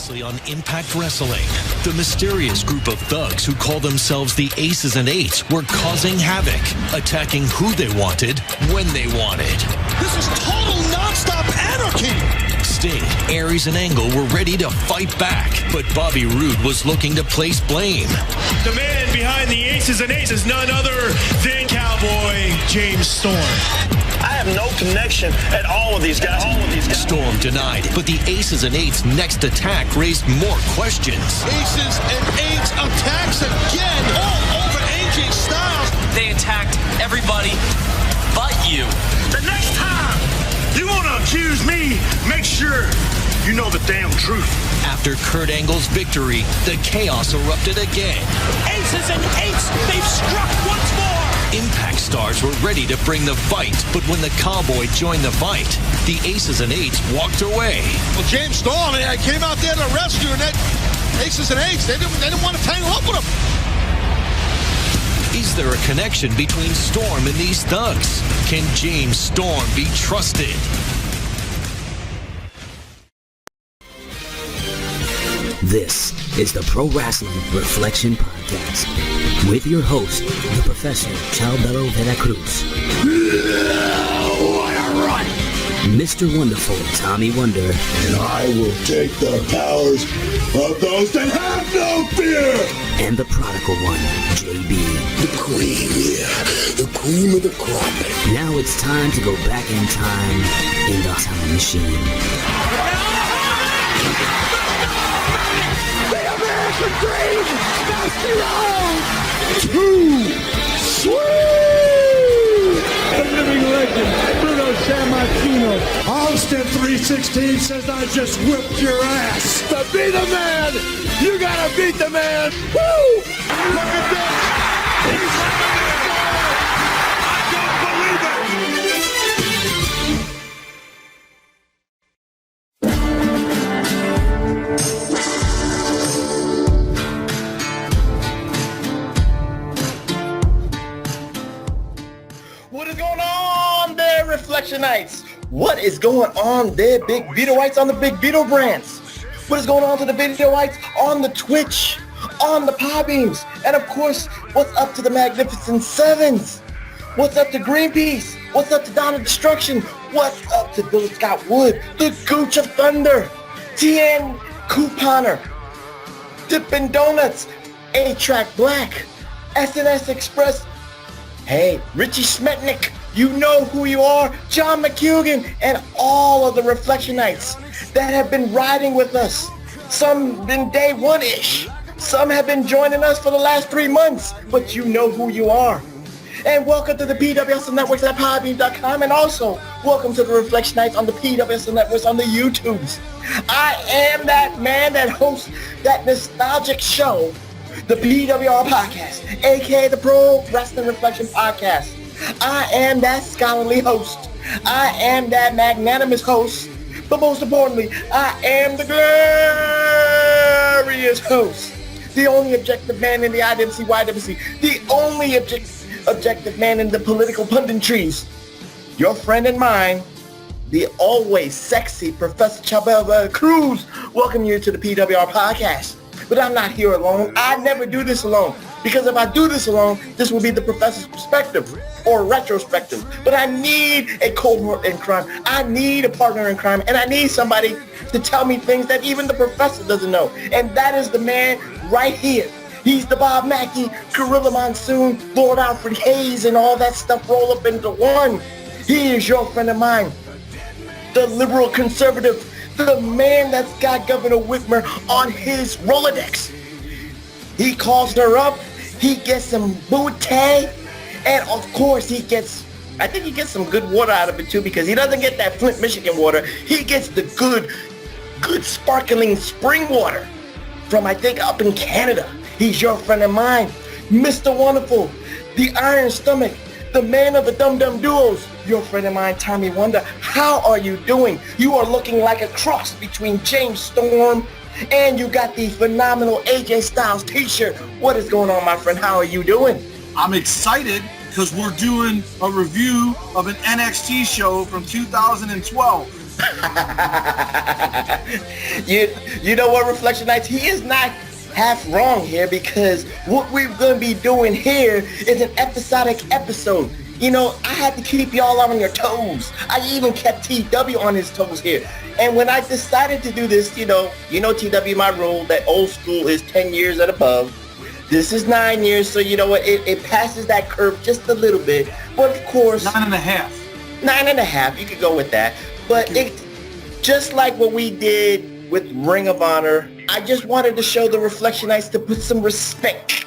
Previously on Impact Wrestling, the mysterious group of thugs who call themselves the Aces and Eights were causing havoc, attacking who they wanted, when they wanted. This is total non-stop anarchy! Sting, Aries, and Angle were ready to fight back, but Bobby Roode was looking to place blame. The man behind the Aces and Eights is none other than Cowboy James Storm. I have no connection at all with these guys. Storm denied, but the Aces and Eights' next attack raised more questions. Aces and Eights attacks again all over AJ Styles. They attacked everybody but you. The next time you want to accuse me, make sure you know the damn truth. After Kurt Angle's victory, the chaos erupted again. Aces and Eights, they've struck once more. Impact stars were ready to bring the fight, but when the Cowboy joined the fight, the Aces and Eights walked away. Well, James Storm, I came out there to rescue, and that Aces and Eights, they didn't want to tangle up with him. Is there a connection between Storm and these thugs? Can James Storm be trusted? This is the Pro Wrestling Reflection Podcast with your host, the Professor Chalbello Veracruz. What a run! Mr. Wonderful Tommy Wonder. And I will take the powers of those that have no fear! And the prodigal one, JB. The cream, yeah. The cream of the crop. Now it's time to go back in time in the time machine. The dream! Dusty Rhodes! Too sweet! The living legend, Bruno Sammartino. Austin 316 says I just whipped your ass. To be the man, you gotta beat the man. Woo! Look at this! He's I don't believe it! What is going on there, Reflectionites? What is going on there, Big Vitoites on the Big Vito brands? What is going on to the Vitoites on the Twitch, on the Podbeams, and of course, what's up to the Magnificent Sevens? What's up to Greenpeace? What's up to Dawn of Destruction? What's up to Bill Scott Wood, the Gooch of Thunder, TN Couponer, Dippin' Donuts, A-Track Black, SNS Express. Hey, Richie Smetnick, you know who you are, John McHugan, and all of the Reflectionites that have been riding with us. Some been day one-ish. Some have been joining us for the last 3 months, but you know who you are. And welcome to the PWHustle Networks at Podbean.com, and also welcome to the Reflectionites on the PWHustle Networks on the YouTubes. I am that man that hosts that nostalgic show, the PWR Podcast, aka the Pro Wrestling Reflection Podcast. I am that scholarly host. I am that magnanimous host. But most importantly, I am the glorious host. The only objective man in the IWC, the only objective man in the political punditries. Your friend and mine, the always sexy Professor Chabela Cruz. Welcome you to the PWR Podcast. But I'm not here alone. I never do this alone. Because if I do this alone, this will be the professor's perspective or retrospective. But I need a cohort in crime. I need a partner in crime. And I need somebody to tell me things that even the professor doesn't know. And that is the man right here. He's the Bob Mackey, Gorilla Monsoon, Lord Alfred Hayes, and all that stuff roll up into one. He is your friend of mine. The liberal conservative, the man that's got Governor Whitmer on his Rolodex. He calls her up, he gets some booty, and of course I think he gets some good water out of it too, because he doesn't get that Flint, Michigan water. He gets the good sparkling spring water from, I think, up in Canada. He's your friend of mine, Mr. Wonderful, the Iron Stomach, the man of the Dum Dum Duos, your friend of mine, Tommy Wonder. How are you doing? You are looking like a cross between James Storm and you got the phenomenal AJ Styles t-shirt. What is going on, my friend? How are you doing? I'm excited because we're doing a review of an NXT show from 2012. You know what, Reflection Knights? He is not half wrong here, because what we're going to be doing here is an episodic episode. You know, I had to keep y'all on your toes. I even kept TW on his toes here. And when I decided to do this, you know TW, my rule, that old school is 10 years and above. This is 9 years, so you know what, it passes that curve just a little bit. But of course... 9.5. 9.5, you could go with that. But it, just like what we did with Ring of Honor, I just wanted to show the Reflectionites to put some respect,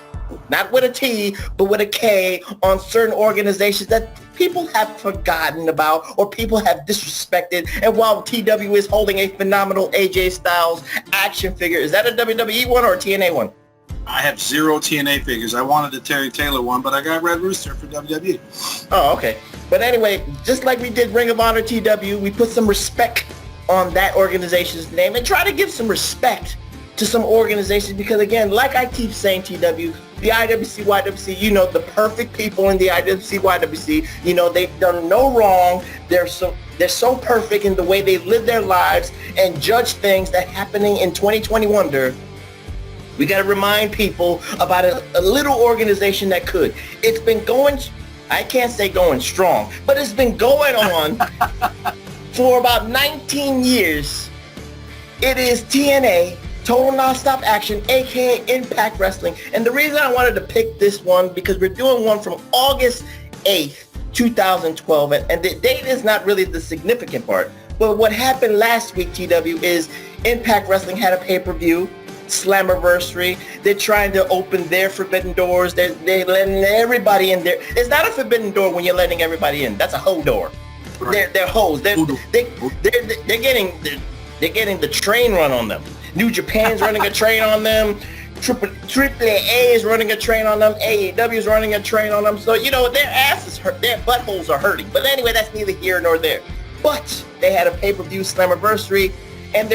not with a T, but with a K, on certain organizations that people have forgotten about or people have disrespected. And while TW is holding a phenomenal AJ Styles action figure, is that a WWE one or a TNA one? I have 0 TNA figures. I wanted the Terry Taylor one, but I got Red Rooster for WWE. Oh, okay. But anyway, just like we did Ring of Honor TW, we put some respect on that organization's name and try to give some respect to some organizations, because again, like I keep saying, TW, the IWC, YWC, you know, the perfect people in the IWC, YWC, you know, they've done no wrong. They're so perfect in the way they live their lives and judge things that happening in 2020 Wonder. We got to remind people about a little organization that could. It's been going, I can't say going strong, but it's been going on for about 19 years. It is TNA, Total Nonstop Action, aka Impact Wrestling. And the reason I wanted to pick this one, because we're doing one from August 8th, 2012, and the date is not really the significant part. But what happened last week, TW, is Impact Wrestling had a pay-per-view, Slammiversary. They're trying to open their forbidden doors. They're letting everybody in there. It's not a forbidden door when you're letting everybody in. That's a hoe door. Right. They're hoes. They're getting the train run on them. New Japan's running a train on them. AAA is running a train on them. AEW is running a train on them. So, you know, their asses hurt. Their buttholes are hurting. But anyway, that's neither here nor there. But they had a pay-per-view Slammiversary, and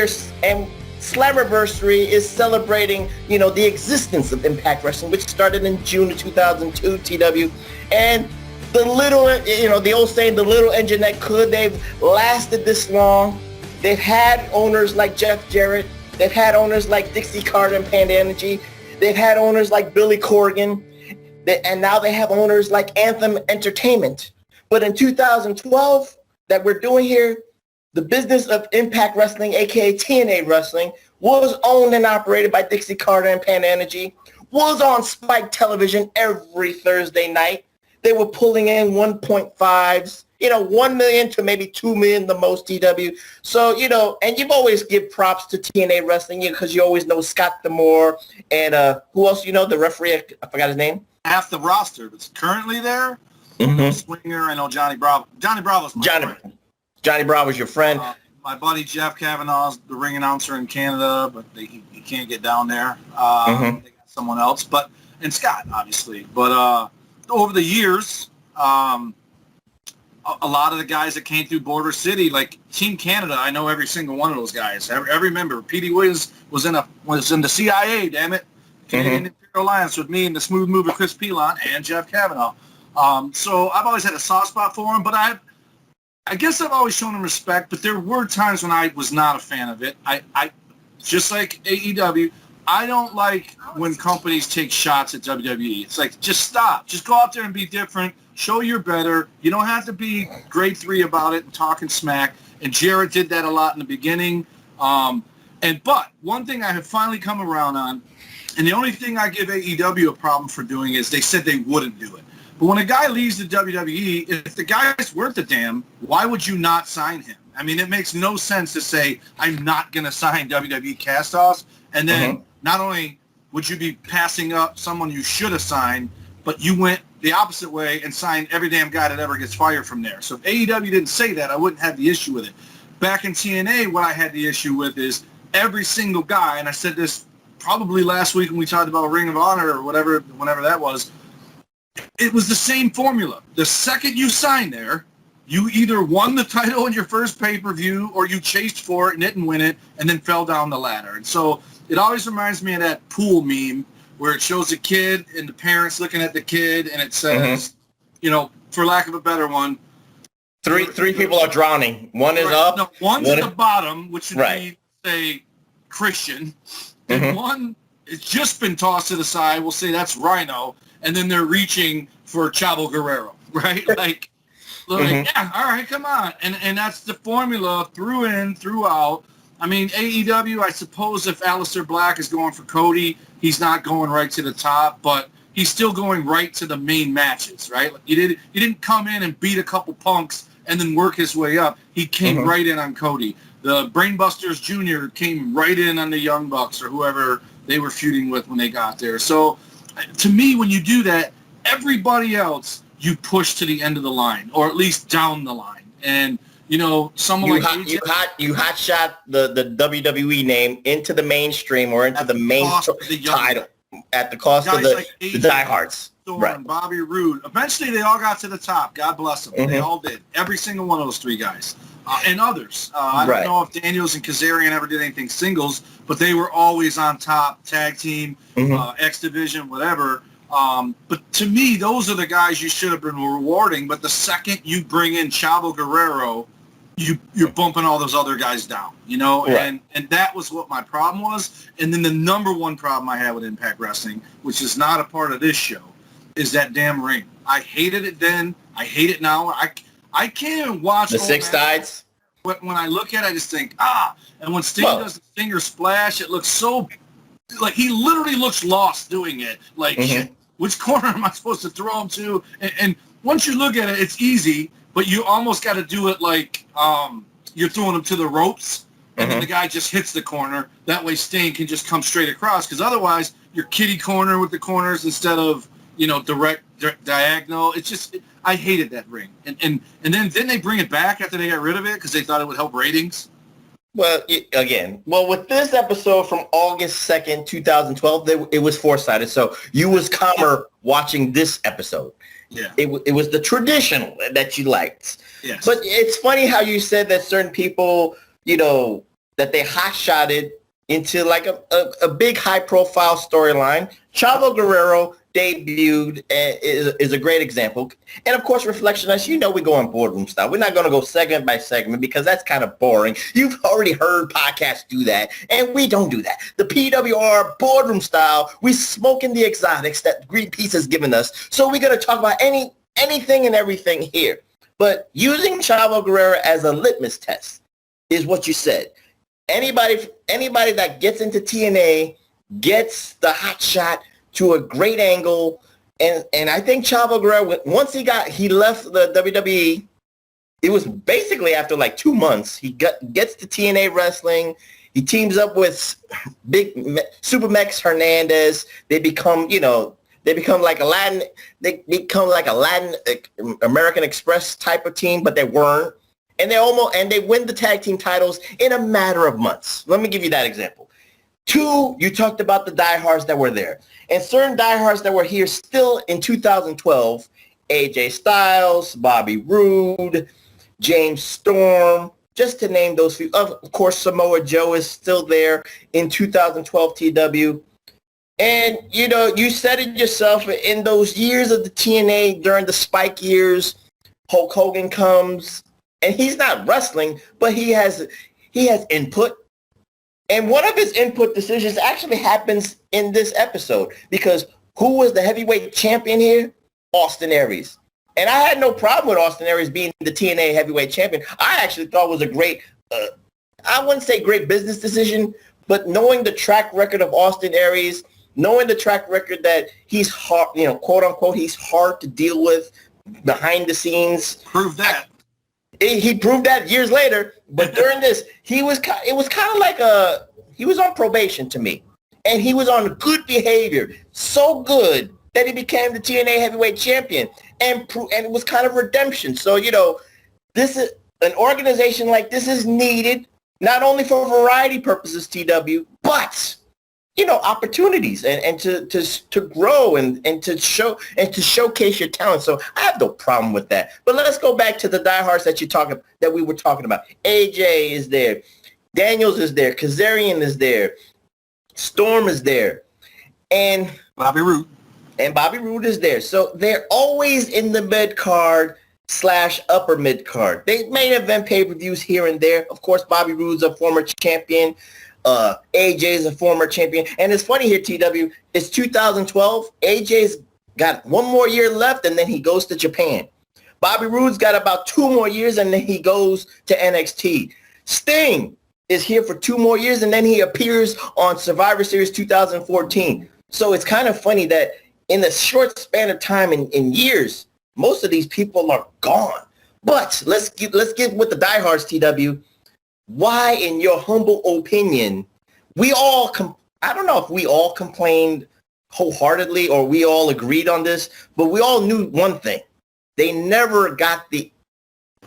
Slammiversary is celebrating, you know, the existence of Impact Wrestling, which started in June of 2002, TW. And the little, you know, the old saying, the little engine that could, they've lasted this long. They've had owners like Jeff Jarrett. They've had owners like Dixie Carter and Panda Energy. They've had owners like Billy Corgan. And now they have owners like Anthem Entertainment. But in 2012, that we're doing here, the business of Impact Wrestling, aka TNA Wrestling, was owned and operated by Dixie Carter and Panda Energy, was on Spike Television every Thursday night. They were pulling in 1.5s, you know, 1 million to maybe 2 million the most, TW. So, you know, and you've always give props to TNA Wrestling, because you always know Scott D'Amore and who else, you know, the referee, I forgot his name. Half the roster that's currently there. Mm-hmm. Swinger, I know Johnny Bravo. Johnny Bravo's my friend. Johnny Bravo's your friend. My buddy Jeff Kavanaugh's the ring announcer in Canada, but he can't get down there. They got someone else, and Scott, obviously. But over the years, a lot of the guys that came through Border City, like Team Canada, I know every single one of those guys. Every member. Petey Williams was in the CIA, damn it. Canadian Imperial Alliance with me and the smooth mover Chris Pilon and Jeff Kavanaugh. So I've always had a soft spot for him, but I guess I've always shown him respect, but there were times when I was not a fan of it. I just like AEW, I don't like when companies take shots at WWE. It's like, just stop. Just go out there and be different. Show you're better. You don't have to be grade 3 about it and talking smack. And Jarrett did that a lot in the beginning. But one thing I have finally come around on, and the only thing I give AEW a problem for doing is they said they wouldn't do it. But when a guy leaves the WWE, if the guy's worth a damn, why would you not sign him? I mean, it makes no sense to say, I'm not going to sign WWE cast-offs, and then not only would you be passing up someone you should have signed, but you went the opposite way and signed every damn guy that ever gets fired from there. So if AEW didn't say that, I wouldn't have the issue with it. Back in TNA, what I had the issue with is every single guy, and I said this probably last week when we talked about Ring of Honor or whatever, whenever that was, it was the same formula. The second you signed there, you either won the title in your first pay-per-view or you chased for it and didn't win it and then fell down the ladder. And so it always reminds me of that pool meme where it shows a kid and the parents looking at the kid and it says, you know, for lack of a better one, Three people are drowning. One is up. No, one's at the bottom, which would right. be, say, Christian. And one has just been tossed to the side. We'll say that's Rhino. And then they're reaching for Chavo Guerrero, right? Like, yeah, all right, come on. And that's the formula throughout. I mean, AEW, I suppose if Aleister Black is going for Cody, he's not going right to the top, but he's still going right to the main matches, right? Like he didn't come in and beat a couple punks and then work his way up. He came right in on Cody. The Brainbusters Jr. came right in on the Young Bucks or whoever they were feuding with when they got there. So to me, when you do that, everybody else you push to the end of the line or at least down the line. And, you know, someone you hot shot the WWE name into the mainstream or into the main title at the cost of the diehards. Right. Bobby Roode. Eventually, they all got to the top. God bless them. They all did. Every single one of those three guys. And others. I don't know if Daniels and Kazarian ever did anything singles, but they were always on top, tag team, X Division, whatever. But to me, those are the guys you should have been rewarding. But the second you bring in Chavo Guerrero, you're bumping all those other guys down, you know? Right. And that was what my problem was. And then the number one problem I had with Impact Wrestling, which is not a part of this show, is that damn ring. I hated it then. I hate it now. I can't even watch the Six Sides. When I look at it, I just think, And when Sting does the finger splash, it looks so, like he literally looks lost doing it. Like, which corner am I supposed to throw him to? And once you look at it, it's easy, but you almost got to do it like you're throwing him to the ropes, and then the guy just hits the corner. That way Sting can just come straight across, because otherwise you're kitty corner with the corners instead of, you know, direct diagonal. It's just, I hated that ring. And then they bring it back after they got rid of it because they thought it would help ratings. Well, with this episode from August 2nd, 2012, it was four-sided. So you was calmer watching this episode. Yeah. It was the traditional that you liked. Yes. But it's funny how you said that certain people, you know, that they hot-shotted into like a big high-profile storyline. Chavo Guerrero debuted is a great example. And, of course, Reflection, as you know, we go on boardroom style. We're not going to go segment by segment because that's kind of boring. You've already heard podcasts do that, and we don't do that. The PWR boardroom style, we smoking the exotics that Greenpeace has given us. So we're going to talk about anything and everything here. But using Chavo Guerrero as a litmus test is what you said. Anybody that gets into TNA gets the hot shot to a great angle, and I think Chavo Guerrero, once he left the WWE, it was basically after like 2 months. He gets to TNA Wrestling. He teams up with Big Super Mex Hernandez. They become like a Latin American Express type of team, but they weren't. And they win the tag team titles in a matter of months. Let me give you that example. 2, you talked about the diehards that were there. And certain diehards that were here still in 2012, AJ Styles, Bobby Roode, James Storm, just to name those few. Of course, Samoa Joe is still there in 2012 TW. And, you know, you said it yourself, in those years of the TNA, during the Spike years, Hulk Hogan comes, and he's not wrestling, but he has input. And one of his input decisions actually happens in this episode, because who was the heavyweight champion here? Austin Aries. And I had no problem with Austin Aries being the TNA heavyweight champion. I actually thought it was a great, I wouldn't say great business decision, but knowing the track record of Austin Aries, knowing the track record that he's hard, you know, quote unquote, he's hard to deal with behind the scenes. Prove that. He proved that years later, but during this, it was kind of like he was on probation to me, and he was on good behavior, so good that he became the TNA heavyweight champion, and it was kind of redemption. So, you know, this is an organization like this is needed not only for variety purposes, TW, but, you know, opportunities and to grow and to showcase your talent. So I have no problem with that. But let's go back to the diehards that we were talking about. AJ is there, Daniels is there, Kazarian is there, Storm is there, and Bobby Roode is there. So they're always in the mid card, / upper mid card. They main event pay-per-views here and there. Of course, Bobby Roode's a former champion. AJ is a former champion. And it's funny here, TW, it's 2012. AJ's got one more year left, and then he goes to Japan. Bobby Roode's got about 2 more years, and then he goes to NXT. Sting is here for 2 more years, and then he appears on Survivor Series 2014. So it's kind of funny that in a short span of time in years, most of these people are gone. But let's get with the diehards, TW. Why, in your humble opinion, I don't know if we all complained wholeheartedly or we all agreed on this, but we all knew one thing. They never got the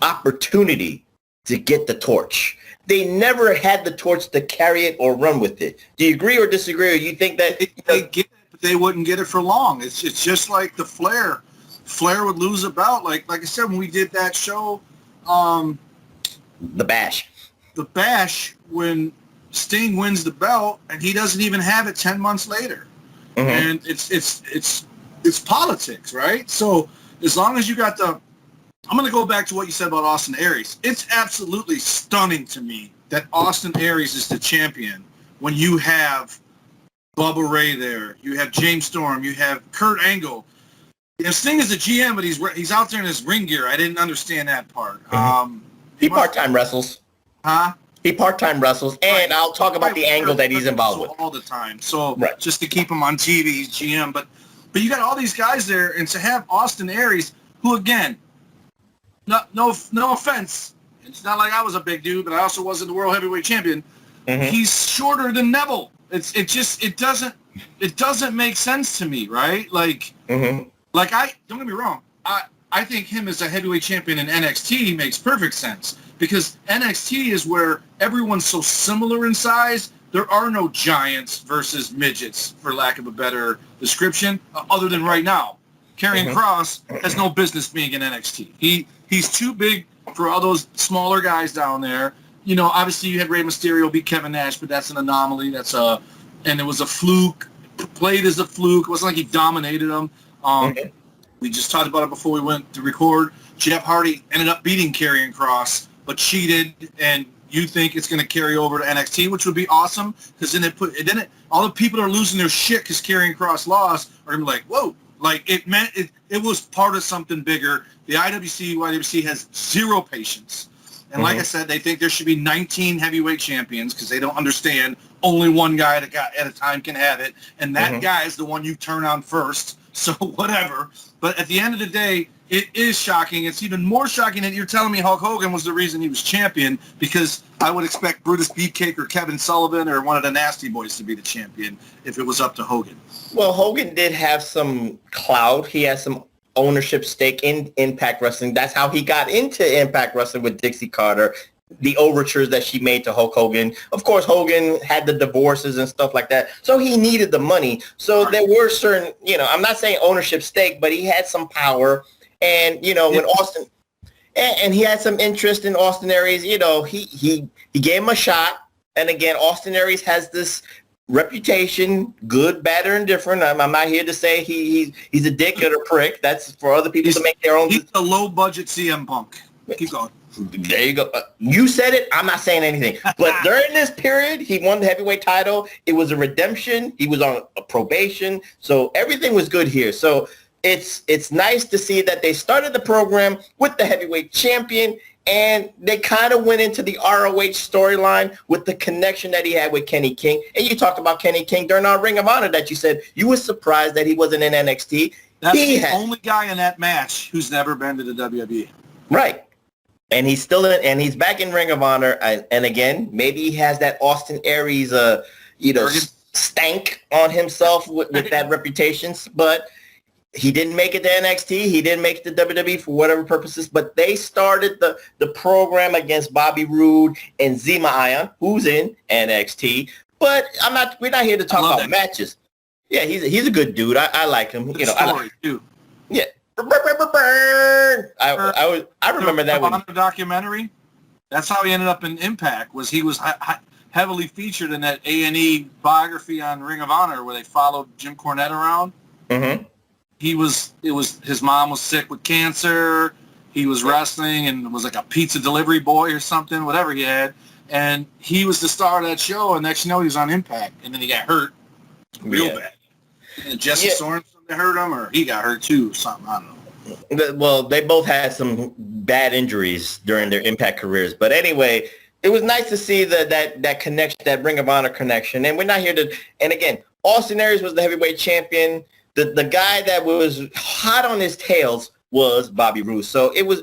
opportunity to get the torch. They never had the torch to carry it or run with it. Do you agree or disagree? Or you think that they get it, but they wouldn't get it for long? It's just like the Flair. Flair would lose a bout. Like I said, when we did that show, The Bash. The Bash, when Sting wins the belt and he doesn't even have it 10 months later. Mm-hmm. And it's politics, right? So as long as you got I'm going to go back to what you said about Austin Aries. It's absolutely stunning to me that Austin Aries is the champion when you have Bubba Ray there, you have James Storm, you have Kurt Angle. Sting is a GM, but he's out there in his ring gear. I didn't understand that part. Mm-hmm. He part-time wrestles. Huh? He part-time wrestles, and I'll talk about the angle that he's involved with. All the time. So just to keep him on TV, he's GM. But you got all these guys there, and to have Austin Aries, who, again, no offense, it's not like I was a big dude, but I also wasn't the world heavyweight champion. Mm-hmm. He's shorter than Neville. It doesn't make sense to me, right? Like, don't get me wrong. I think him as a heavyweight champion in NXT makes perfect sense because NXT is where everyone's so similar in size. There are no giants versus midgets, for lack of a better description, other than right now. Karrion Kross has no business being in NXT. He's too big for all those smaller guys down there. You know, obviously you had Rey Mysterio beat Kevin Nash, but that's an anomaly. And it was a fluke, played as a fluke. It wasn't like he dominated him. We just talked about it before we went to record. Jeff Hardy ended up beating Karrion Kross, but cheated, and you think it's going to carry over to NXT, which would be awesome, because then all the people that are losing their shit because Karrion Kross lost are going to be like, whoa, like it meant it was part of something bigger. The YWC has zero patience. And like I said, they think there should be 19 heavyweight champions because they don't understand only one guy at a time can have it, and that guy is the one you turn on first. So whatever. But at the end of the day, it is shocking. It's even more shocking that you're telling me Hulk Hogan was the reason he was champion, because I would expect Brutus Beefcake or Kevin Sullivan or one of the Nasty Boys to be the champion if it was up to Hogan. Well, Hogan did have some clout. He had some ownership stake in Impact Wrestling. That's how he got into Impact Wrestling with Dixie Carter, the overtures that she made to Hulk Hogan. Of course, Hogan had the divorces and stuff like that, so he needed the money. So there were certain, I'm not saying ownership stake, but he had some power. And, when Austin, and he had some interest in Austin Aries, he gave him a shot. And again, Austin Aries has this reputation, good, bad, or indifferent. I'm not here to say he's a dick or a prick. That's for other people to make their own. He's a low-budget CM Punk. Keep going. There you go. You said it. I'm not saying anything. But during this period, he won the heavyweight title. It was a redemption. He was on a probation. So everything was good here. So it's nice to see that they started the program with the heavyweight champion, and they kind of went into the ROH storyline with the connection that he had with Kenny King. And you talked about Kenny King during our Ring of Honor that you said you were surprised that he wasn't in NXT. That's the only guy in that match who's never been to the WWE. Right. And he's still in, and he's back in Ring of Honor. And again, maybe he has that Austin Aries, stank on himself with that reputation. But he didn't make it to NXT. He didn't make it to WWE for whatever purposes. But they started the program against Bobby Roode and Zema Ion, who's in NXT. But we're not here to talk about matches. Yeah, he's a good dude. I like him. Good story too. Yeah. I remember that one. The documentary. That's how he ended up in Impact. He was heavily featured in that A&E biography on Ring of Honor where they followed Jim Cornette around. Mm-hmm. His mom was sick with cancer. He was wrestling and was like a pizza delivery boy or something, whatever he had. And he was the star of that show, and next you know he was on Impact. And then he got hurt real bad. And Jesse Sorensen hurt him, or he got hurt too, or something, I don't know. Well, they both had some bad injuries during their Impact careers. But anyway, it was nice to see that connection, that Ring of Honor connection. And we're not here to, and again, Austin Aries was the heavyweight champion. The guy that was hot on his tails was Bobby Roode. So it was,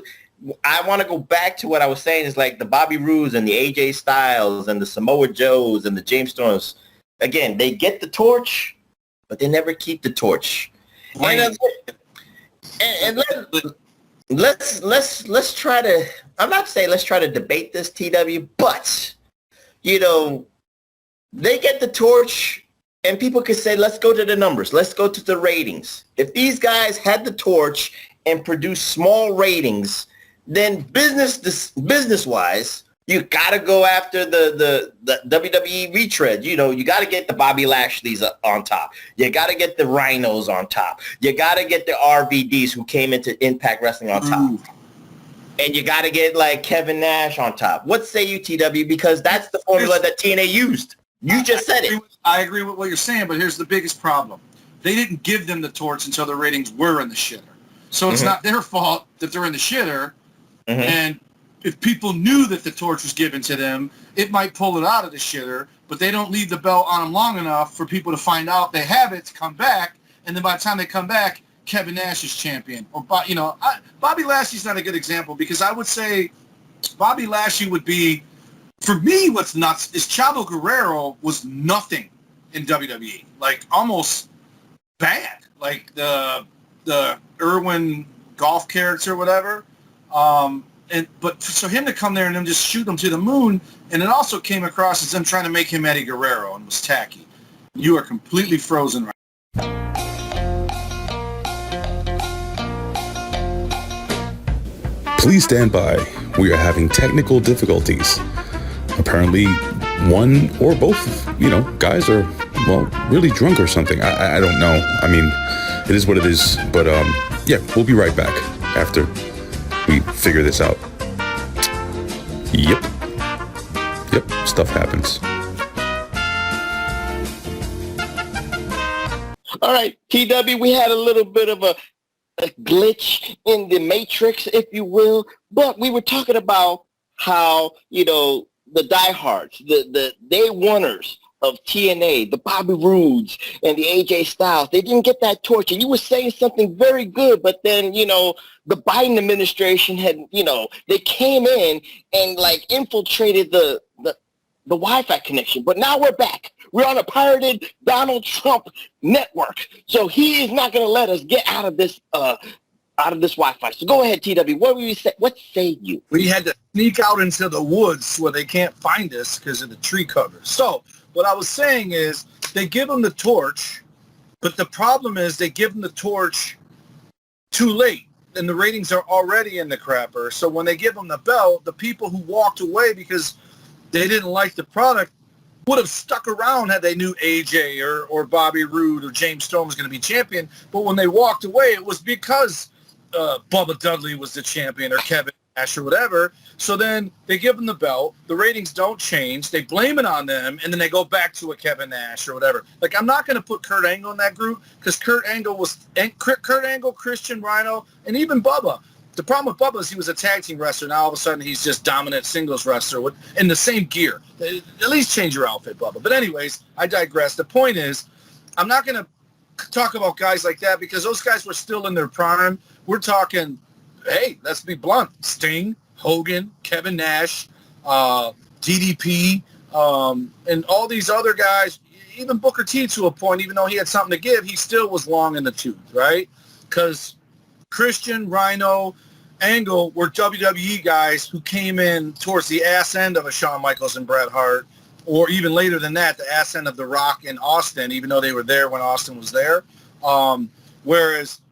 I want to go back to what I was saying is like the Bobby Roodes and the AJ Styles and the Samoa Joes and the James Storms. Again, they get the torch, but they never keep the torch. And let's try to, I'm not saying let's try to debate this, TW, but, you know, they get the torch and people could say, let's go to the numbers. Let's go to the ratings. If these guys had the torch and produced small ratings, then business-wise, you got to go after the WWE retread. You know, you got to get the Bobby Lashley's on top. You got to get the Rhinos on top. You got to get the RVDs who came into Impact Wrestling on top. And you got to get, like, Kevin Nash on top. What say you, TW? Because that's the formula that TNA used. You just said it. I agree with what you're saying, but here's the biggest problem. They didn't give them the torch until the ratings were in the shitter. So it's not their fault that they're in the shitter. And if people knew that the torch was given to them, it might pull it out of the shitter, but they don't leave the belt on them long enough for people to find out they have it to come back. And then by the time they come back, Kevin Nash is champion. Or, you know, Bobby Lashley's not a good example because I would say Bobby Lashley would be, for me, what's nuts is Chavo Guerrero was nothing in WWE, like almost bad, like the Irwin golf character or whatever. But for him to come there and then just shoot him to the moon, and it also came across as them trying to make him Eddie Guerrero and was tacky. You are completely frozen right now. Please stand by. We are having technical difficulties. Apparently, one or both, you know, guys are, well, really drunk or something. I don't know. I mean, it is what it is. But, yeah, we'll be right back after we figure this out. Yep, stuff happens. All right, TW, we had a little bit of a glitch in the matrix, if you will, but we were talking about how, you know, the diehards, the day oneers of TNA, the Bobby Roodes and the AJ Styles, they didn't get that torch. And you were saying something very good, but then, you know, the Biden administration had, you know, they came in and like infiltrated the Wi-Fi connection. But now we're back. We're on a pirated Donald Trump network. So he is not going to let us get out of this Wi-Fi. So go ahead, TW. What say you? We had to sneak out into the woods where they can't find us because of the tree cover. So what I was saying is they give them the torch, but the problem is they give them the torch too late, and the ratings are already in the crapper. So when they give them the belt, the people who walked away because they didn't like the product would have stuck around had they knew AJ or Bobby Roode or James Storm was going to be champion. But when they walked away, it was because Bubba Dudley was the champion or Kevin Nash or whatever. So then they give them the belt. The ratings don't change. They blame it on them, and then they go back to a Kevin Nash or whatever. Like, I'm not going to put Kurt Angle in that group because Kurt Angle, Christian, Rhino, and even Bubba. The problem with Bubba is he was a tag team wrestler. Now all of a sudden he's just dominant singles wrestler in the same gear. At least change your outfit, Bubba. But anyways, I digress. The point is, I'm not going to talk about guys like that because those guys were still in their prime. We're talking, hey, let's be blunt. Sting, Hogan, Kevin Nash, DDP, and all these other guys, even Booker T to a point, even though he had something to give, he still was long in the tooth, right? Because Christian, Rhino, Angle were WWE guys who came in towards the ass end of a Shawn Michaels and Bret Hart, or even later than that, the ass end of The Rock and Austin, even though they were there when Austin was there. Whereas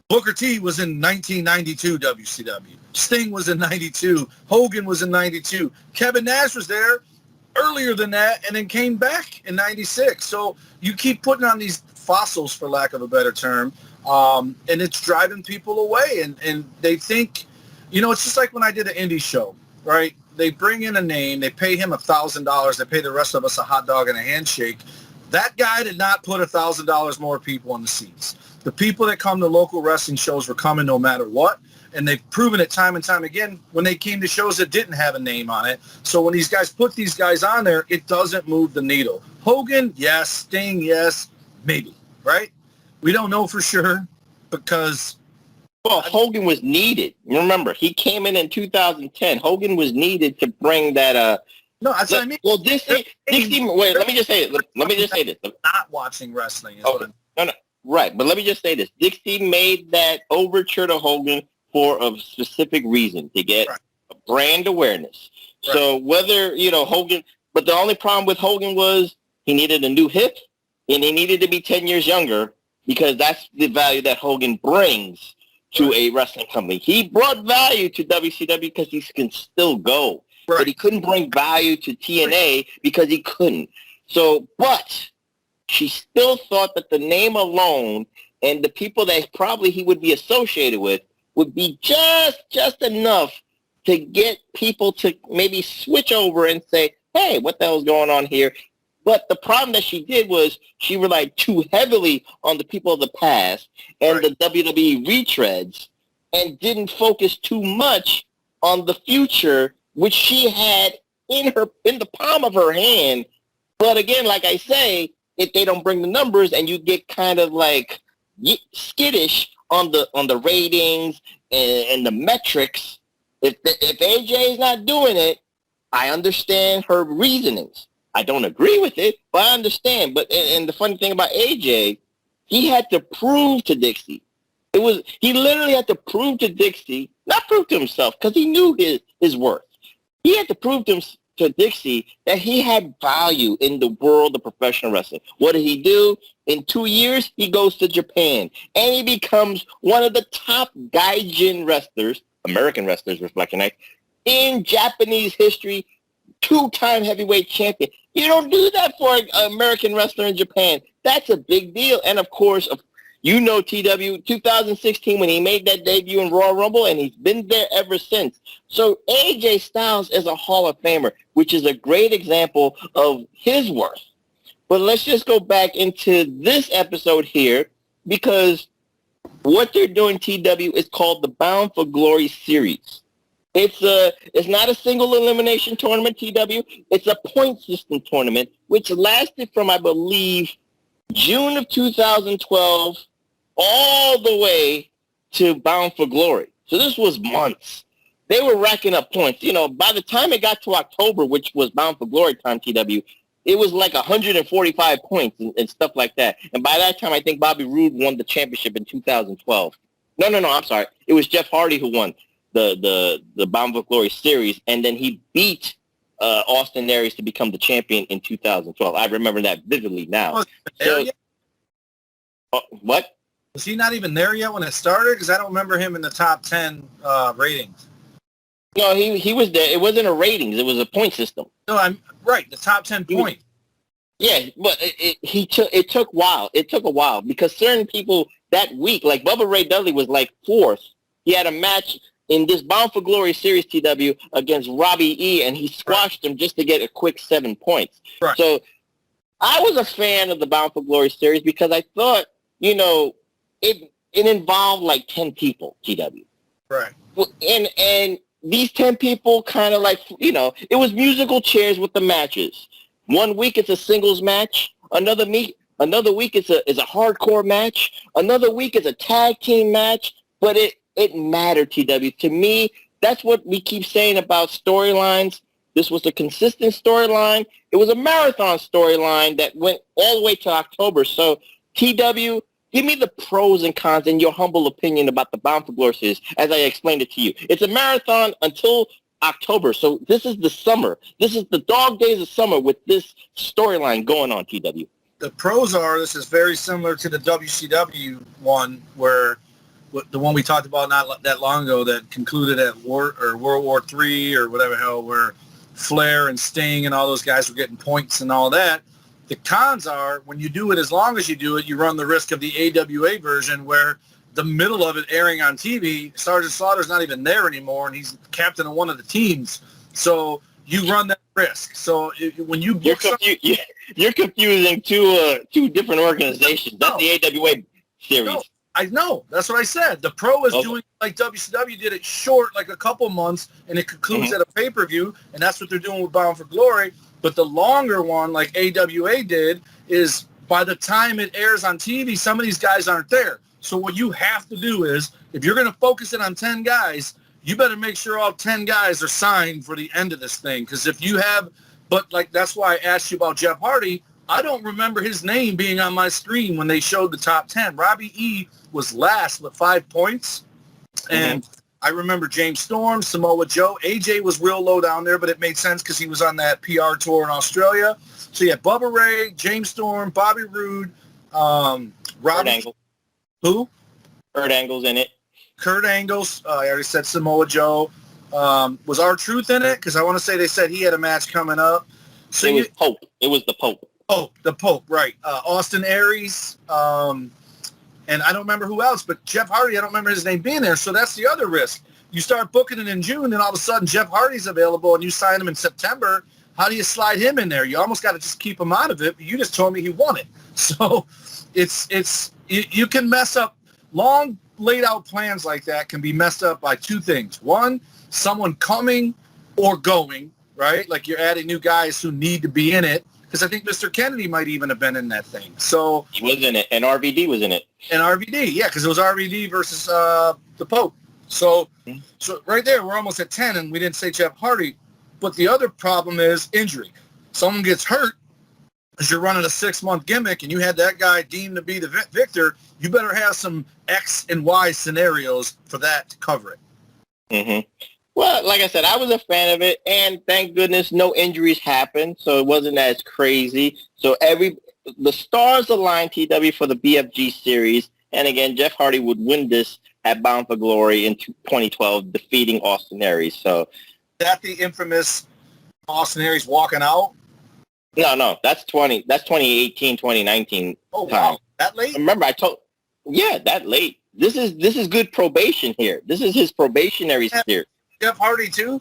Booker T was in 1992 WCW. Sting was in 92. Hogan was in 92. Kevin Nash was there earlier than that and then came back in 96. So you keep putting on these fossils, for lack of a better term, and it's driving people away. And they think, You know, it's just like when I did an indie show, right? They bring in a name, they pay him $1,000, they pay the rest of us a hot dog and a handshake. That guy did not put $1,000 more people on the seats. The people that come to local wrestling shows were coming no matter what, and they've proven it time and time again when they came to shows that didn't have a name on it. So when these guys put these guys on there, it doesn't move the needle. Hogan, yes. Sting, yes. Maybe, right? We don't know for sure because... Well, Hogan was needed. Remember, he came in 2010. Hogan was needed to bring that... No, that's what I mean. Well, Dixie, wait, let me just say this. Not watching wrestling is what I'm... No. Right, but let me just say this. Dixie made that overture to Hogan for a specific reason, to get brand awareness. Right. So whether, Hogan... But the only problem with Hogan was he needed a new hip, and he needed to be 10 years younger, because that's the value that Hogan brings to a wrestling company. He brought value to WCW because he can still go. Right. But he couldn't bring value to TNA because he couldn't. So, but she still thought that the name alone and the people that probably he would be associated with would be just enough to get people to maybe switch over and say, hey, what the hell's going on here? But the problem that she did was she relied too heavily on the people of the past and the WWE retreads and didn't focus too much on the future, which she had in the palm of her hand. But again, like I say, if they don't bring the numbers and you get kind of like skittish on the ratings and the metrics, if AJ is not doing it, I understand her reasonings. I don't agree with it, but I understand. But and the funny thing about AJ, he had to prove to Dixie. He literally had to prove to Dixie, not prove to himself, because he knew his worth. He had to prove to Dixie that he had value in the world of professional wrestling. What did he do? In 2 years, he goes to Japan, and he becomes one of the top gaijin wrestlers, American wrestlers, recognize, in Japanese history, 2-time heavyweight champion. You don't do that for an American wrestler in Japan. That's a big deal. And, of course, TW, 2016 when he made that debut in Royal Rumble, and he's been there ever since. So AJ Styles is a Hall of Famer, which is a great example of his worth. But let's just go back into this episode here, because what they're doing, TW, is called the Bound for Glory series. It's not a single elimination tournament, TW. It's a point system tournament, which lasted from, I believe, June of 2012 all the way to Bound for Glory. So this was months. They were racking up points. By the time it got to October, which was Bound for Glory time, TW, it was like 145 points and stuff like that. And by that time, I think Bobby Roode won the championship in 2012. No, I'm sorry. It was Jeff Hardy who won the Bound for Glory series, and then he beat Austin Aries to become the champion in 2012. I remember that vividly now. What? Was he not even there yet when it started? Because I don't remember him in the top 10 ratings. No, he was there. It wasn't a ratings. It was a point system. No, I'm right. The top 10 points. Yeah, but it took a while. It took a while because certain people that week, like Bubba Ray Dudley was like 4th. He had a match in this Bound for Glory series, TW, against Robbie E., and he squashed him just to get a quick 7 points. Right. So I was a fan of the Bound for Glory series because I thought, it involved like 10 people, TW. Right. And these 10 people kind of like, it was musical chairs with the matches. 1 week it's a singles match. Another week it's a hardcore match. Another week it's a tag team match. But it mattered, TW. To me, that's what we keep saying about storylines. This was a consistent storyline. It was a marathon storyline that went all the way to October. So, TW, give me the pros and cons in your humble opinion about the Bound for Glory series as I explained it to you. It's a marathon until October. So this is the summer. This is the dog days of summer with this storyline going on, TW. The pros are this is very similar to the WCW one where the one we talked about not that long ago that concluded at World War III or whatever hell, where Flair and Sting and all those guys were getting points and all that. The cons are when you do it as long as you do it, you run the risk of the AWA version where the middle of it airing on TV, Sergeant Slaughter's not even there anymore, and he's captain of one of the teams. So you run that risk. So when you book you're confusing two different organizations. That's the AWA series. No, I know. That's what I said. The Pro is doing like WCW did it short, like a couple months, and it concludes at a pay-per-view, and that's what they're doing with Bound for Glory. But the longer one, like AWA did, is by the time it airs on TV, some of these guys aren't there. So what you have to do is, if you're going to focus it on 10 guys, you better make sure all 10 guys are signed for the end of this thing. Because if you have, but like that's why I asked you about Jeff Hardy. I don't remember his name being on my screen when they showed the top 10. Robbie E was last with 5 points. And I remember James Storm, Samoa Joe. AJ was real low down there, but it made sense because he was on that PR tour in Australia. So you had Bubba Ray, James Storm, Bobby Roode, Robbie. Kurt Angle. Who? Kurt Angle's in it. Kurt Angle's. I already said Samoa Joe. Was R-Truth in it? Because I want to say they said he had a match coming up. So it was Pope. It was the Pope. Oh, the Pope, right. Austin Aries. And I don't remember who else, but Jeff Hardy, I don't remember his name being there. So that's the other risk. You start booking it in June, and all of a sudden Jeff Hardy's available, and you sign him in September. How do you slide him in there? You almost got to just keep him out of it. But you just told me he won it. So you can mess up. Long laid out plans like that can be messed up by two things. One, someone coming or going, right? Like you're adding new guys who need to be in it. Because I think Mr. Kennedy might even have been in that thing. So he was in it, and RVD was in it. And RVD, yeah, because it was RVD versus the Pope. So right there, we're almost at 10, and we didn't say Jeff Hardy. But the other problem is injury. Someone gets hurt as you're running a 6-month gimmick, and you had that guy deemed to be the victor. You better have some X and Y scenarios for that to cover it. Well, like I said, I was a fan of it, and thank goodness no injuries happened, so it wasn't as crazy. So the stars aligned, TW, for the BFG series, and again, Jeff Hardy would win this at Bound for Glory in 2012, defeating Austin Aries. So, is that the infamous Austin Aries walking out? No, that's 2018, 2019. Oh, time. wow, that late? Remember, that late. This is good probation here. This is his probationary series. Jeff Hardy too?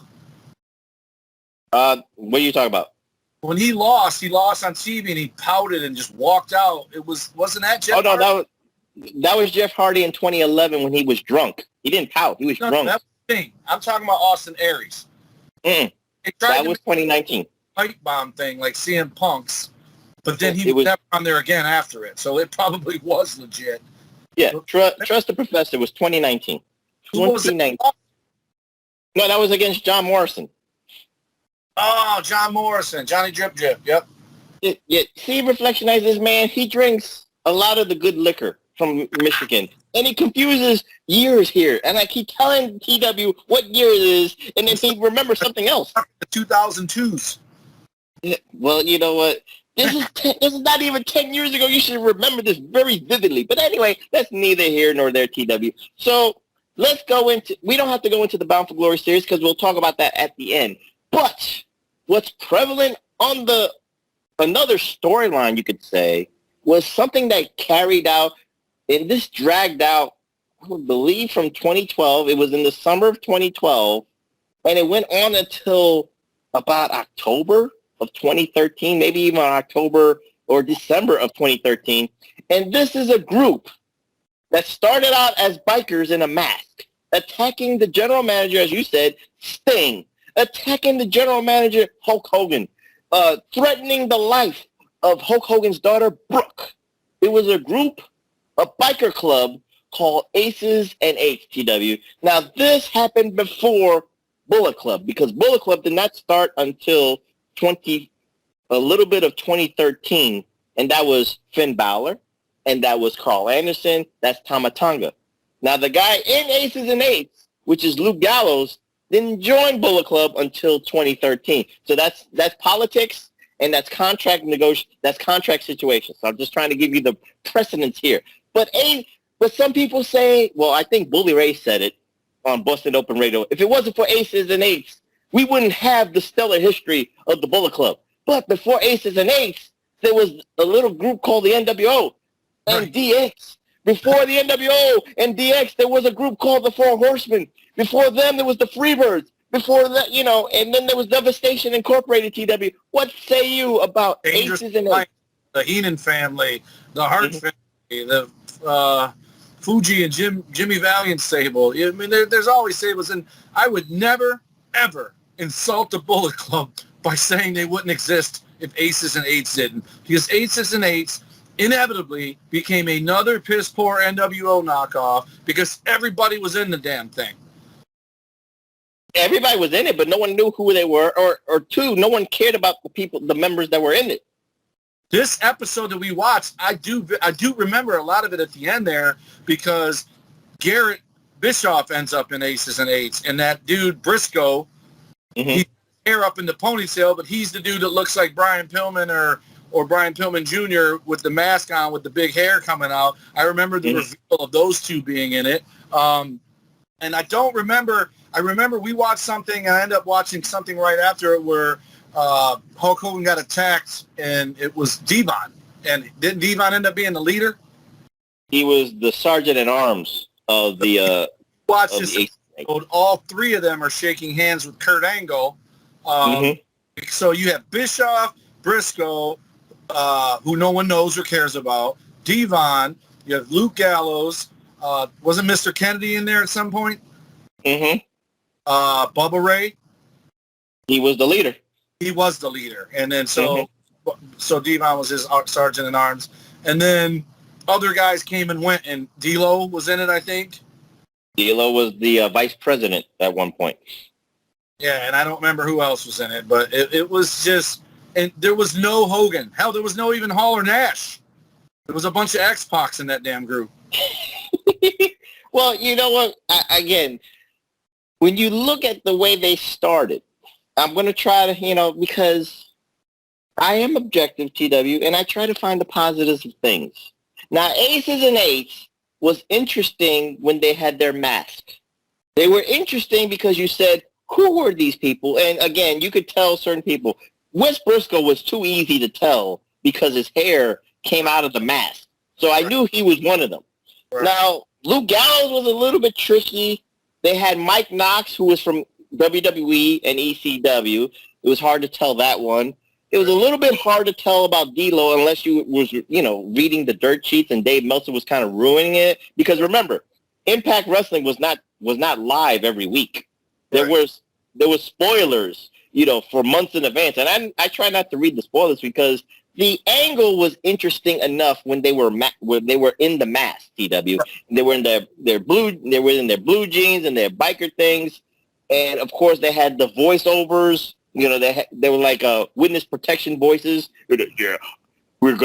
What are you talking about? When he lost on TV and he pouted and just walked out. Wasn't that Jeff Hardy? Oh, no, that was Jeff Hardy in 2011 when he was drunk. He didn't pout. He was drunk. That's the thing. I'm talking about Austin Aries. That was 2019. Pipe bomb thing like CM Punk's, but then he was never on there again after it. So it probably was legit. Yeah, Trust the Professor was 2019. Who was it? No, that was against John Morrison. Oh, John Morrison. Johnny Drip Drip. Yep. Yeah. See, Reflectionize this man. He drinks a lot of the good liquor from Michigan. And he confuses years here. And I keep telling TW what year it is, and then he remembers something else. The 2002s. Yeah, well, you know what? This is not even 10 years ago. You should remember this very vividly. But anyway, that's neither here nor there, TW. So let's go we don't have to go into the Bound for Glory series because we'll talk about that at the end. But what's prevalent on another storyline, you could say, was something that carried out, and this dragged out, I would believe, from 2012. It was in the summer of 2012, and it went on until about October of 2013, maybe even October or December of 2013. And this is a group that started out as bikers in a mask, attacking the general manager, as you said, Sting, attacking the general manager, Hulk Hogan, threatening the life of Hulk Hogan's daughter, Brooke. It was a group, a biker club called Aces and Eights, TW. Now, this happened before Bullet Club, because Bullet Club did not start until a little bit of 2013, and that was Finn Balor, and that was Carl Anderson, that's Tama Tonga. Now, the guy in Aces and Eights, which is Luke Gallows, didn't join Bullet Club until 2013. So that's politics, and that's contract that's contract situation. So I'm just trying to give you the precedence here. But some people say, well, I think Bully Ray said it on Busted Open Radio, if it wasn't for Aces and Eights, we wouldn't have the stellar history of the Bullet Club. But before Aces and Eights, there was a little group called the NWO and DX Before the NWO and DX, there was a group called the Four Horsemen. Before them, there was the Freebirds. Before that, and then there was Devastation Incorporated, TW. What say you about Dangerous Aces and Eights? The Heenan family, the Hart family, the Fuji and Jimmy Valiant stable. I mean, there's always stables, and I would never, ever insult the Bullet Club by saying they wouldn't exist if Aces and Eights didn't. Because Aces and Eights inevitably became another piss-poor NWO knockoff because everybody was in the damn thing. Everybody was in it, but no one knew who they were, or two, no one cared about the members that were in it. This episode that we watched, I do remember a lot of it at the end there because Garrett Bischoff ends up in Aces and Eights, and that dude Briscoe, he's hair up in the ponytail, but he's the dude that looks like Brian Pillman or Brian Pillman Jr. with the mask on with the big hair coming out. I remember the reveal of those two being in it. And I don't remember. I remember we watched something, and I ended up watching something right after it where Hulk Hogan got attacked, and it was Devon. And didn't Devon end up being the leader? He was the sergeant-at-arms of the watch this episode. All three of them are shaking hands with Kurt Angle. So you have Bischoff, Briscoe, who no one knows or cares about, Devon, you have Luke Gallows, wasn't Mr. Kennedy in there at some point? Bubba Ray. He was the leader. He was the leader. And then so Devon was his sergeant-in-arms. And then other guys came and went, and D'Lo was in it, I think. D'Lo was the vice president at one point. Yeah, and I don't remember who else was in it, but it was just, and there was no Hogan. Hell, there was no even Hall or Nash. There was a bunch of X-Pacs in that damn group. Well, you know what? Again, when you look at the way they started, I'm going to try to, because I am objective, TW, and I try to find the positives of things. Now, Aces and Eights was interesting when they had their mask. They were interesting because you said, who were these people? And again, you could tell certain people. Wes Briscoe was too easy to tell because his hair came out of the mask. So I knew he was one of them. Right. Now, Luke Gallows was a little bit tricky. They had Mike Knox, who was from WWE and ECW. It was hard to tell that one. It was a little bit hard to tell about D'Lo unless you was, reading the dirt sheets, and Dave Meltzer was kind of ruining it. Because remember, Impact Wrestling was not live every week. There was spoilers, for months in advance. And I try not to read the spoilers because the angle was interesting enough when they were in the mask, TW. Right. They were in their blue jeans and their biker things. And of course they had the voiceovers. They were like witness protection voices. Yeah, we're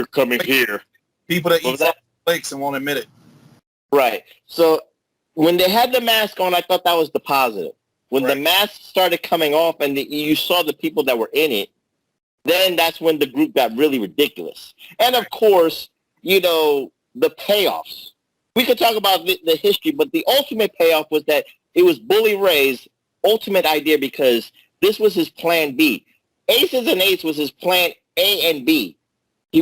coming here. People that eat flakes and won't admit it. Right. So when they had the mask on, I thought that was the positive. When the mask started coming off and you saw the people that were in it, then that's when the group got really ridiculous. And of course, the payoffs. We could talk about the history, but the ultimate payoff was that it was Bully Ray's ultimate idea because this was his plan B. Aces and Eights was his plan A and B. He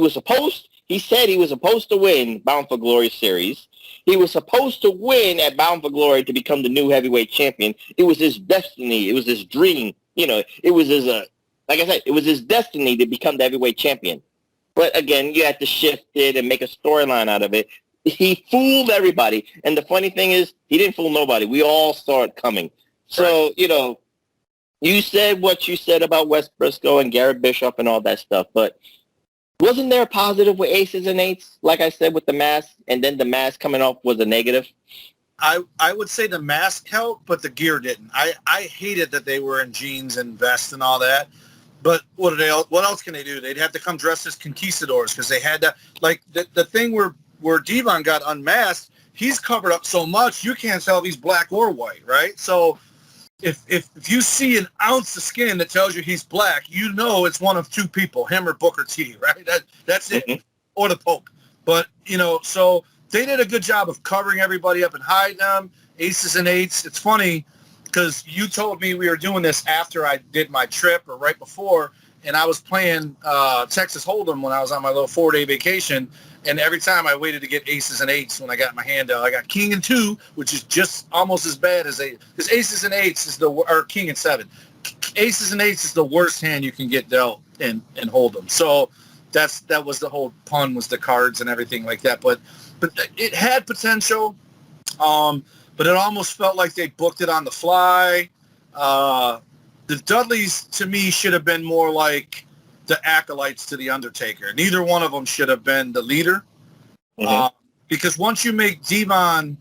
said he was supposed to win Bound for Glory series. He was supposed to win at Bound for Glory to become the new heavyweight champion. It was his destiny. It was his dream. It was his, like I said, it was his destiny to become the heavyweight champion. But again, you had to shift it and make a storyline out of it. He fooled everybody. And the funny thing is, he didn't fool nobody. We all saw it coming. So, you said what you said about Wes Briscoe and Garrett Bischoff and all that stuff, but wasn't there a positive with Aces and Eights, like I said, with the mask, and then the mask coming off was a negative? I would say the mask helped, but the gear didn't. I hated that they were in jeans and vests and all that, but what else can they do? They'd have to come dressed as conquistadors because they had to, like, the thing where Devon got unmasked, he's covered up so much, you can't tell if he's black or white, right? So if you see an ounce of skin that tells you he's black, it's one of two people, him or Booker T, right? That's it, or the Pope. But, so they did a good job of covering everybody up and hiding them. Aces and Eights. It's funny because you told me we were doing this after I did my trip or right before, and I was playing Texas Hold'em when I was on my little 4-day vacation. And every time I waited to get aces and eights when I got my hand out, I got king and 2, which is just almost as bad as because aces and eights is or king and 7. Aces and eights is the worst hand you can get dealt in Hold'em. So that was the whole pun, was the cards and everything like that. But it had potential, but it almost felt like they booked it on the fly. The Dudleys, to me, should have been more like the acolytes to the Undertaker. Neither one of them should have been the leader. Because once you make Devon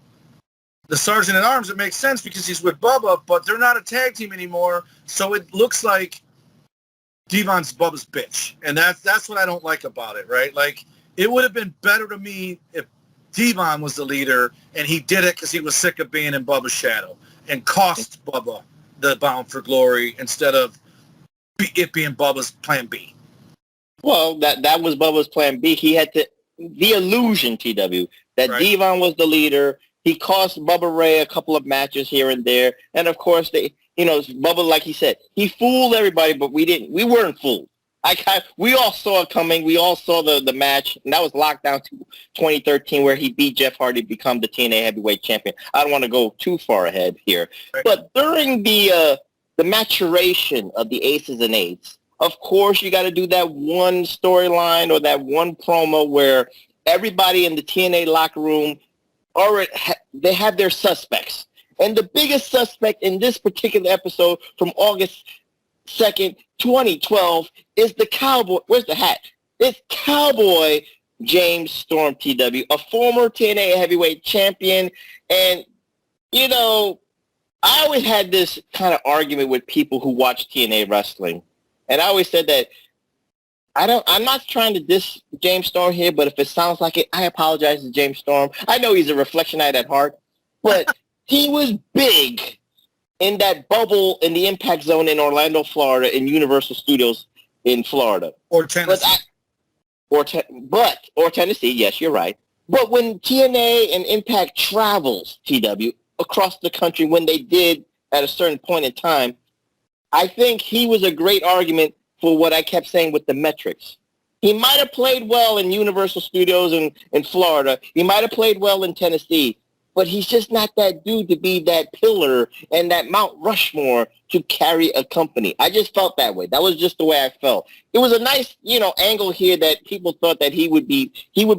the Sergeant at Arms, it makes sense because he's with Bubba, but they're not a tag team anymore. So it looks like Devon's Bubba's bitch. And that's what I don't like about it, right? Like, it would have been better to me if Devon was the leader and he did it because he was sick of being in Bubba's shadow and cost Bubba the Bound for Glory instead of it being Bubba's plan B. Well, that was Bubba's plan B. He had the illusion, TW, that Devon was the leader. He cost Bubba Ray a couple of matches here and there. And, of course, Bubba, like he said, he fooled everybody, but we weren't fooled. We all saw it coming. We all saw the match, and that was Lockdown 2013 where he beat Jeff Hardy to become the TNA heavyweight champion. I don't want to go too far ahead here. But during the maturation of the Aces and Eights, of course, you got to do that one storyline or that one promo where everybody in the TNA locker room they have their suspects. And the biggest suspect in this particular episode from August 2nd, 2012 is the Cowboy. Where's the hat? It's Cowboy James Storm, TW, a former TNA heavyweight champion. And, I always had this kind of argument with people who watch TNA wrestling. And I always said that I'm not trying to diss James Storm here, but if it sounds like it, I apologize to James Storm. I know he's a Reflectionite at heart, but he was big in that bubble in the Impact Zone in Orlando, Florida, in Universal Studios in Florida. Or Tennessee. Or Tennessee, yes, you're right. But when TNA and Impact travels, TW, across the country, when they did at a certain point in time, I think he was a great argument for what I kept saying with the metrics. He might have played well in Universal Studios in Florida. He might have played well in Tennessee, but he's just not that dude to be that pillar and that Mount Rushmore to carry a company. I just felt that way. That was just the way I felt. It was a nice, angle here that people thought that he would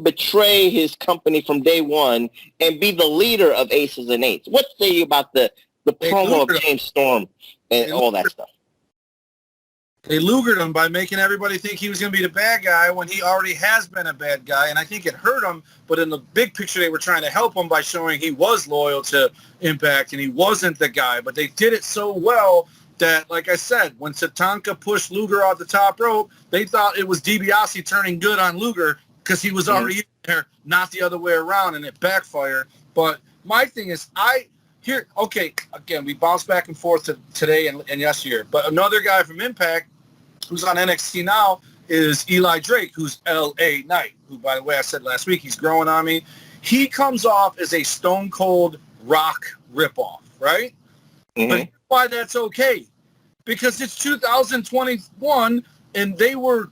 betray his company from day one and be the leader of Aces and Eights. What say you about the promo of James Storm and all that stuff? They lugered him by making everybody think he was going to be the bad guy when he already has been a bad guy, and I think it hurt him, but in the big picture they were trying to help him by showing he was loyal to Impact and he wasn't the guy, but they did it so well that, like I said, when Tatanka pushed Luger off the top rope, they thought it was DiBiase turning good on Luger because he was already in there, not the other way around, and it backfired. But my thing is, again, we bounce back and forth to today and yesteryear, but another guy from Impact who's on NXT now is Eli Drake, who's L.A. Knight, who, by the way, I said last week, he's growing on me. He comes off as a Stone Cold Rock ripoff, right? But why that's okay? Because it's 2021, and they were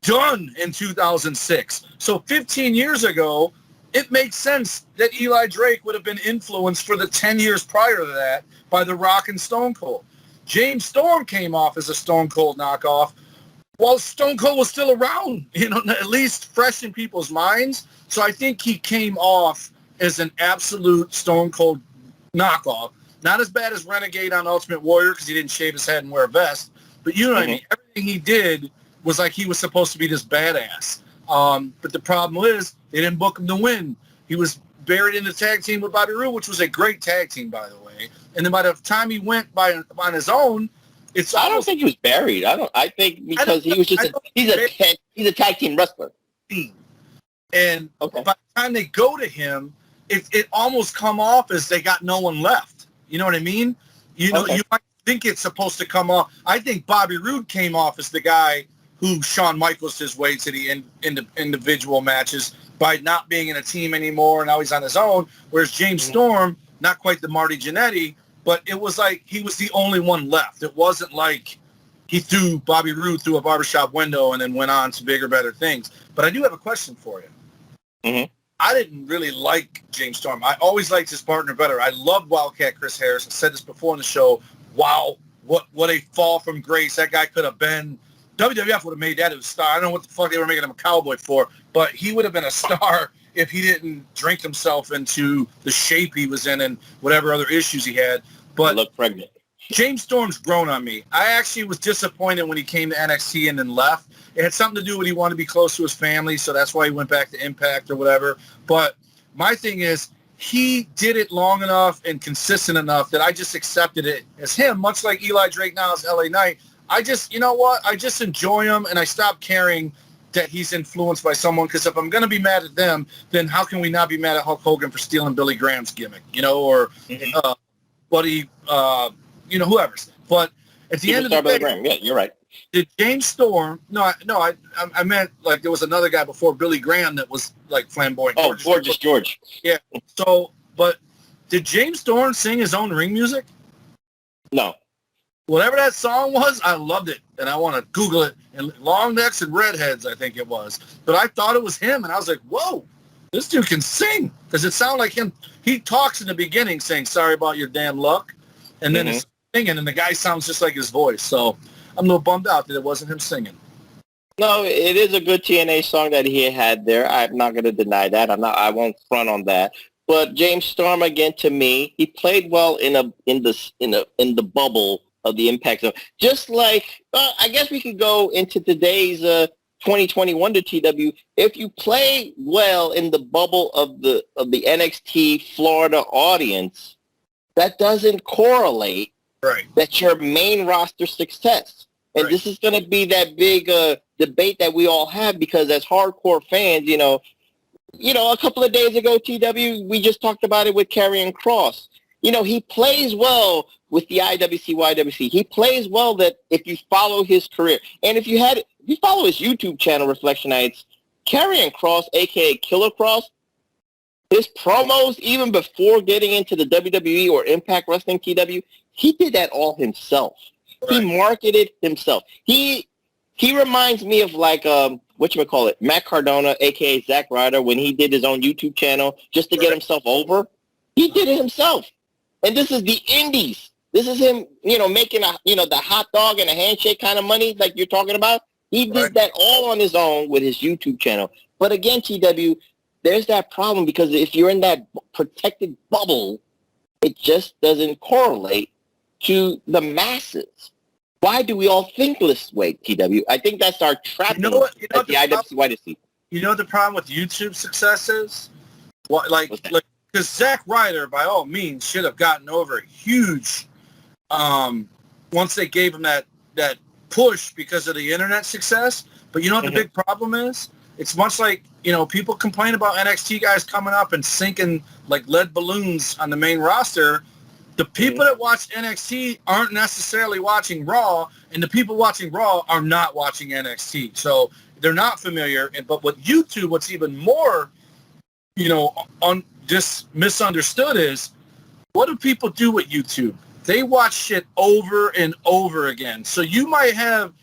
done in 2006. So 15 years ago, it makes sense that Eli Drake would have been influenced for the 10 years prior to that by The Rock and Stone Cold. James Storm came off as a Stone Cold knockoff while Stone Cold was still around, at least fresh in people's minds. So I think he came off as an absolute Stone Cold knockoff. Not as bad as Renegade on Ultimate Warrior because he didn't shave his head and wear a vest. But you know what I mean? Everything he did was like he was supposed to be this badass. But the problem is they didn't book him to win. He was buried in the tag team with Bobby Roode, which was a great tag team, by the way. And then by the time he went on his own, I don't think he was buried. I think because he was just he's a tag team wrestler. And by the time they go to him, it almost come off as they got no one left. You know what I mean? You might think it's supposed to come off. I think Bobby Roode came off as the guy who Shawn Michaels his way to the individual matches by not being in a team anymore, and now he's on his own, whereas James Storm, not quite the Marty Jannetty, but it was like he was the only one left. It wasn't like he threw Bobby Roode through a barbershop window and then went on to bigger, better things. But I do have a question for you. Mm-hmm. I didn't really like James Storm. I always liked his partner better. I loved Wildcat Chris Harris. I said this before in the show. Wow, what a fall from grace that guy could have been. WWF would have made that a star. I don't know what the fuck they were making him a cowboy for, but he would have been a star if he didn't drink himself into the shape he was in and whatever other issues he had. But look pregnant. James Storm's grown on me. I actually was disappointed when he came to NXT and then left. It had something to do with he wanted to be close to his family, so that's why he went back to Impact or whatever. But my thing is, he did it long enough and consistent enough that I just accepted it as him, much like Eli Drake now as LA Knight. I just, you know what? I just enjoy him, and I stopped caring that he's influenced by someone, because if I'm going to be mad at them, then how can we not be mad at Hulk Hogan for stealing Billy Graham's gimmick, or Buddy, whoever's. But at the end of the day, Graham. Yeah, you're right. Did James Storm? No, I meant like there was another guy before Billy Graham that was like flamboyant. Oh, Gorgeous George. Yeah. So, but did James Storm sing his own ring music? No. Whatever that song was, I loved it, and I want to Google it. And Long Necks and Redheads, I think it was. But I thought it was him, and I was like, whoa, this dude can sing, because it sounded like him. He talks in the beginning saying, sorry about your damn luck, and then it's singing, and the guy sounds just like his voice. So I'm a little bummed out that it wasn't him singing. No, it is a good TNA song that he had there. I'm not going to deny that. I won't front on that. But James Storm, again, to me, he played well in the bubble of the Impact Zone. Just like, I guess we could go into today's 2021 to TW. If you play well in the bubble of the NXT Florida audience, that doesn't correlate. Right. That's your main roster success. And this is going to be that big debate that we all have, because as hardcore fans, a couple of days ago, TW, we just talked about it with Karrion Kross. He plays well with the IWC, YWC. He plays well that if you follow his career. And if you follow his YouTube channel, Reflection Nights, Karrion Kross, a.k.a. Killer Kross, his promos, even before getting into the WWE or Impact Wrestling TW, he did that all himself. Right. He marketed himself. He reminds me of like, Matt Cardona, a.k.a. Zack Ryder, when he did his own YouTube channel just to get himself over. He did it himself. And this is the indies. This is him, making the hot dog and a handshake kind of money like you're talking about. He did that all on his own with his YouTube channel. But again, TW, there's that problem, because if you're in that protected bubble, it just doesn't correlate to the masses. Why do we all think this way, TW? I think that's our trap at the IWC. You know what the problem with YouTube success is? Because Zack Ryder, by all means, should have gotten over huge once they gave him that push because of the internet success. But you know what the big problem is? It's much like, people complain about NXT guys coming up and sinking like lead balloons on the main roster. The people that watch NXT aren't necessarily watching Raw, and the people watching Raw are not watching NXT. So they're not familiar. But with YouTube, what's even more, just misunderstood is, what do people do with YouTube? They watch shit over and over again. So you might have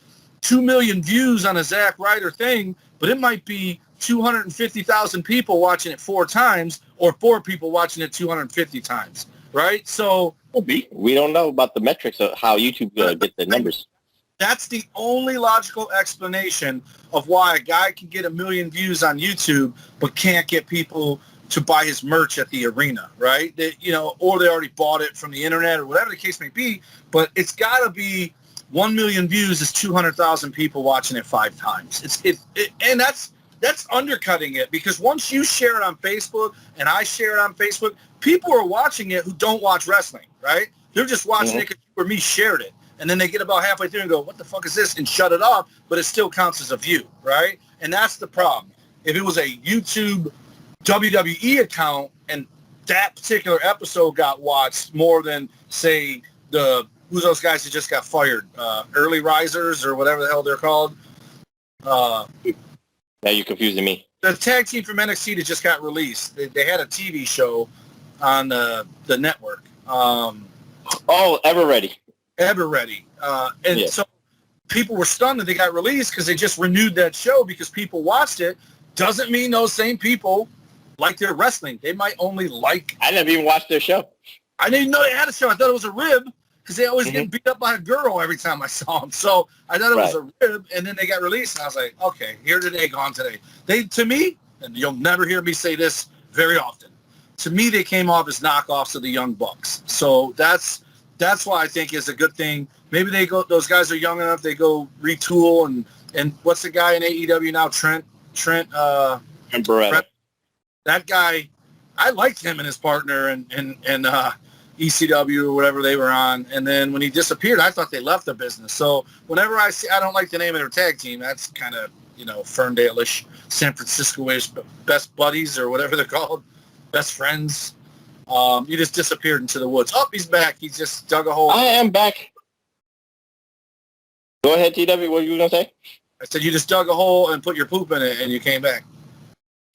2 million views on a Zack Ryder thing, but it might be 250,000 people watching it 4 times, or 4 people watching it 250 times, right? So we don't know about the metrics of how YouTube gets the numbers. That's the only logical explanation of why a guy can get 1 million views on YouTube but can't get people to buy his merch at the arena, right? Or they already bought it from the internet or whatever the case may be. But it's got to be 1 million views is 200,000 people watching it 5 times. And that's undercutting it, because once you share it on Facebook and I share it on Facebook, people are watching it who don't watch wrestling, right? They're just watching it because you or me shared it. And then they get about halfway through and go, what the fuck is this? And shut it off, but it still counts as a view, right? And that's the problem. If it was a YouTube WWE account and that particular episode got watched more than, say, who's those guys that just got fired? Early Risers or whatever the hell they're called. Now you're confusing me. The tag team from NXT that just got released. They had a TV show on the network. Ever Ready. Ever Ready. So people were stunned that they got released because they just renewed that show because people watched it. Doesn't mean those same people like their wrestling. They might only like... I never even watched their show. I didn't even know they had a show. I thought it was a rib because they always get beat up by a girl every time I saw them. So I thought it was a rib, and then they got released, and I was like, okay, here today, gone today. They, to me, and you'll never hear me say this very often, to me they came off as knockoffs of the Young Bucks. So that's why I think is a good thing. Maybe they go; those guys are young enough. They go retool and what's the guy in AEW now? Trent Beretta. That guy, I liked him and his partner and ECW or whatever they were on. And then when he disappeared, I thought they left the business. So whenever I don't like the name of their tag team. That's kind of, Ferndale-ish, San Francisco-ish, best buddies or whatever they're called, best friends. He just disappeared into the woods. Oh, he's back. He just dug a hole. I am back. Go ahead, TW. What were you going to say? I said you just dug a hole and put your poop in it and you came back.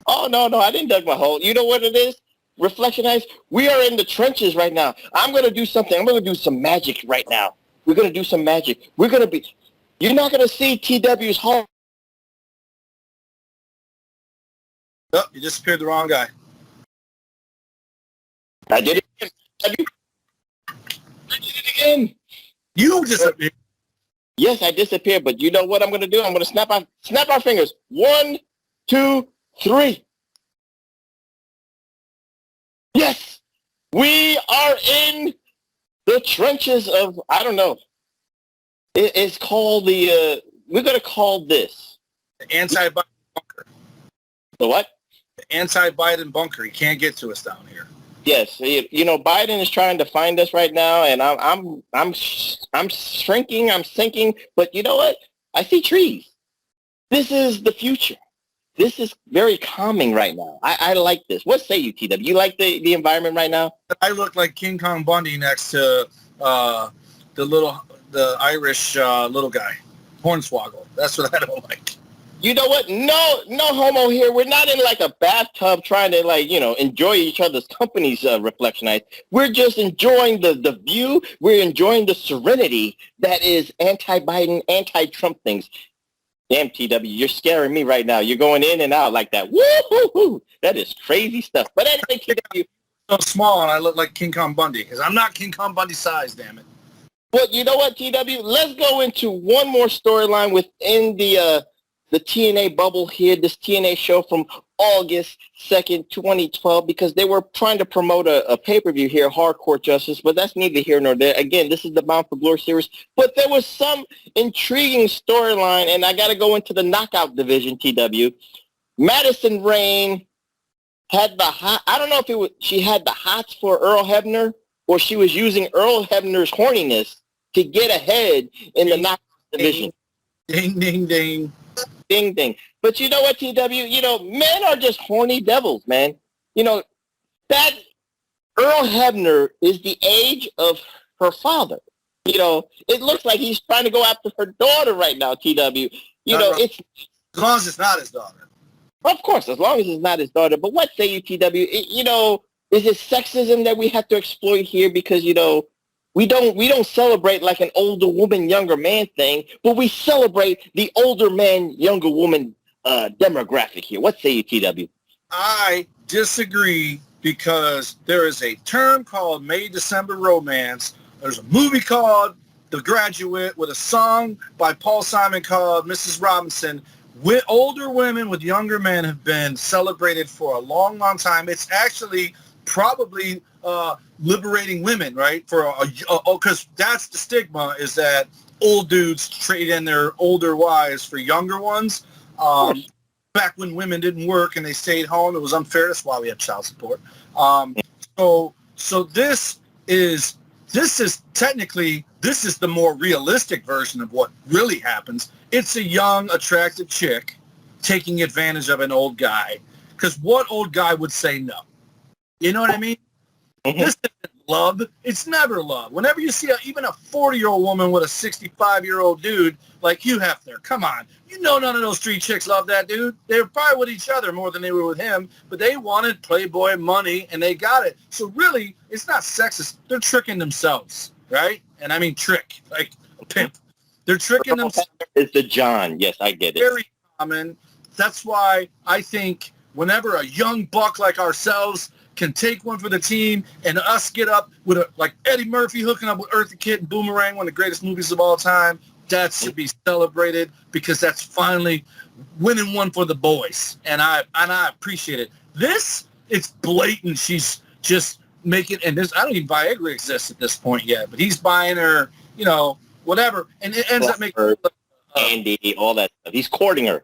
Oh, no, I didn't dug my hole. You know what it is? Reflection Eyes, we are in the trenches right now. I'm going to do something. I'm going to do some magic right now. We're going to do some magic. You're not going to see TW's home. Oh, you disappeared the wrong guy. I did it again. I did it again. You disappeared. Yes, I disappeared, but you know what I'm going to do? I'm going to snap our fingers. 1, 2, 3. Yes, we are in the trenches of, I don't know. It's called we're going to call this. The anti-Biden bunker. The what? The anti-Biden bunker. He can't get to us down here. Yes, Biden is trying to find us right now, and I'm shrinking, I'm sinking, but you know what? I see trees. This is the future. This is very calming right now. I like this. What say you, TW? You like the environment right now? I look like King Kong Bundy next to the Irish little guy, Hornswoggle. That's what I don't like. You know what? No homo here. We're not in like a bathtub trying to enjoy each other's company's Reflection Eyes. We're just enjoying the view. We're enjoying the serenity that is anti-Biden, anti-Trump things. Damn, TW, you're scaring me right now. You're going in and out like that. Woo-hoo-hoo. That is crazy stuff. But anyway, TW. So small and I look like King Kong Bundy because I'm not King Kong Bundy size, damn it. But you know what, TW? Let's go into one more storyline within the TNA bubble here, this TNA show from August 2nd, 2012, because they were trying to promote a pay-per-view here, Hardcore Justice, but that's neither here nor there. Again, this is the Bound for Glory series, but there was some intriguing storyline, and I got to go into the knockout division, TW. Madison Rayne had I don't know if she had the hots for Earl Hebner, or she was using Earl Hebner's horniness to get ahead in the knockout division. Ding, ding, ding. Ding, ding. But you know what, TW? Men are just horny devils, man. That Earl Hebner is the age of her father. It looks like he's trying to go after her daughter right now, TW. It's... As long as it's not his daughter. Of course, as long as it's not his daughter. But what say you, TW? Is it sexism that we have to exploit here? Because, we don't celebrate like an older woman, younger man thing, but we celebrate the older man, younger woman demographic here. What say you, TW? I disagree because there is a term called May-December romance. There's a movie called The Graduate with a song by Paul Simon called Mrs. Robinson. Older women with younger men have been celebrated for a long, long time. It's actually probably liberating women, right? Because that's the stigma, is that old dudes trade in their older wives for younger ones. Back when women didn't work and they stayed home, it was unfair. That's why we have child support. So this is technically the more realistic version of what really happens. It's a young, attractive chick taking advantage of an old guy. Because what old guy would say no? You know what I mean? Mm-hmm. This isn't love. It's never love. Whenever you see even a 40-year-old woman with a 65-year-old dude like Hugh Hefner, come on. None of those street chicks love that dude. They were probably with each other more than they were with him, but they wanted Playboy money, and they got it. So really, it's not sexist. They're tricking themselves, right? And I mean trick, like a pimp. They're tricking themselves. It's the John. Yes, I get it. Very common. That's why I think whenever a young buck like ourselves can take one for the team and us get up with like Eddie Murphy hooking up with Eartha Kitt and Boomerang, one of the greatest movies of all time, that should be celebrated because that's finally winning one for the boys. And I appreciate it. This, it's blatant. She's just making, and this, I don't even Viagra exists at this point yet, but he's buying her, you know, whatever. And it ends up making Andy, all that stuff. He's courting her.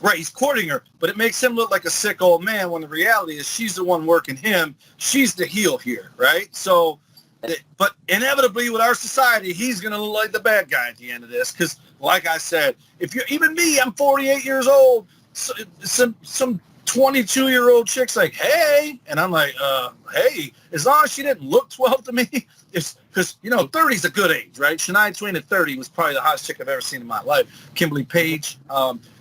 Right, he's courting her, but it makes him look like a sick old man when the reality is she's the one working him. She's the heel here, right? So, but inevitably with our society, he's going to look like the bad guy at the end of this because, like I said, if you're even me, I'm 48 years old, so, some 22-year-old chick's like, hey, and I'm like, hey, as long as she didn't look 12 to me, it's because, you know, 30 is a good age, right? Shania Twain at 30 was probably the hottest chick I've ever seen in my life. Kimberly Page.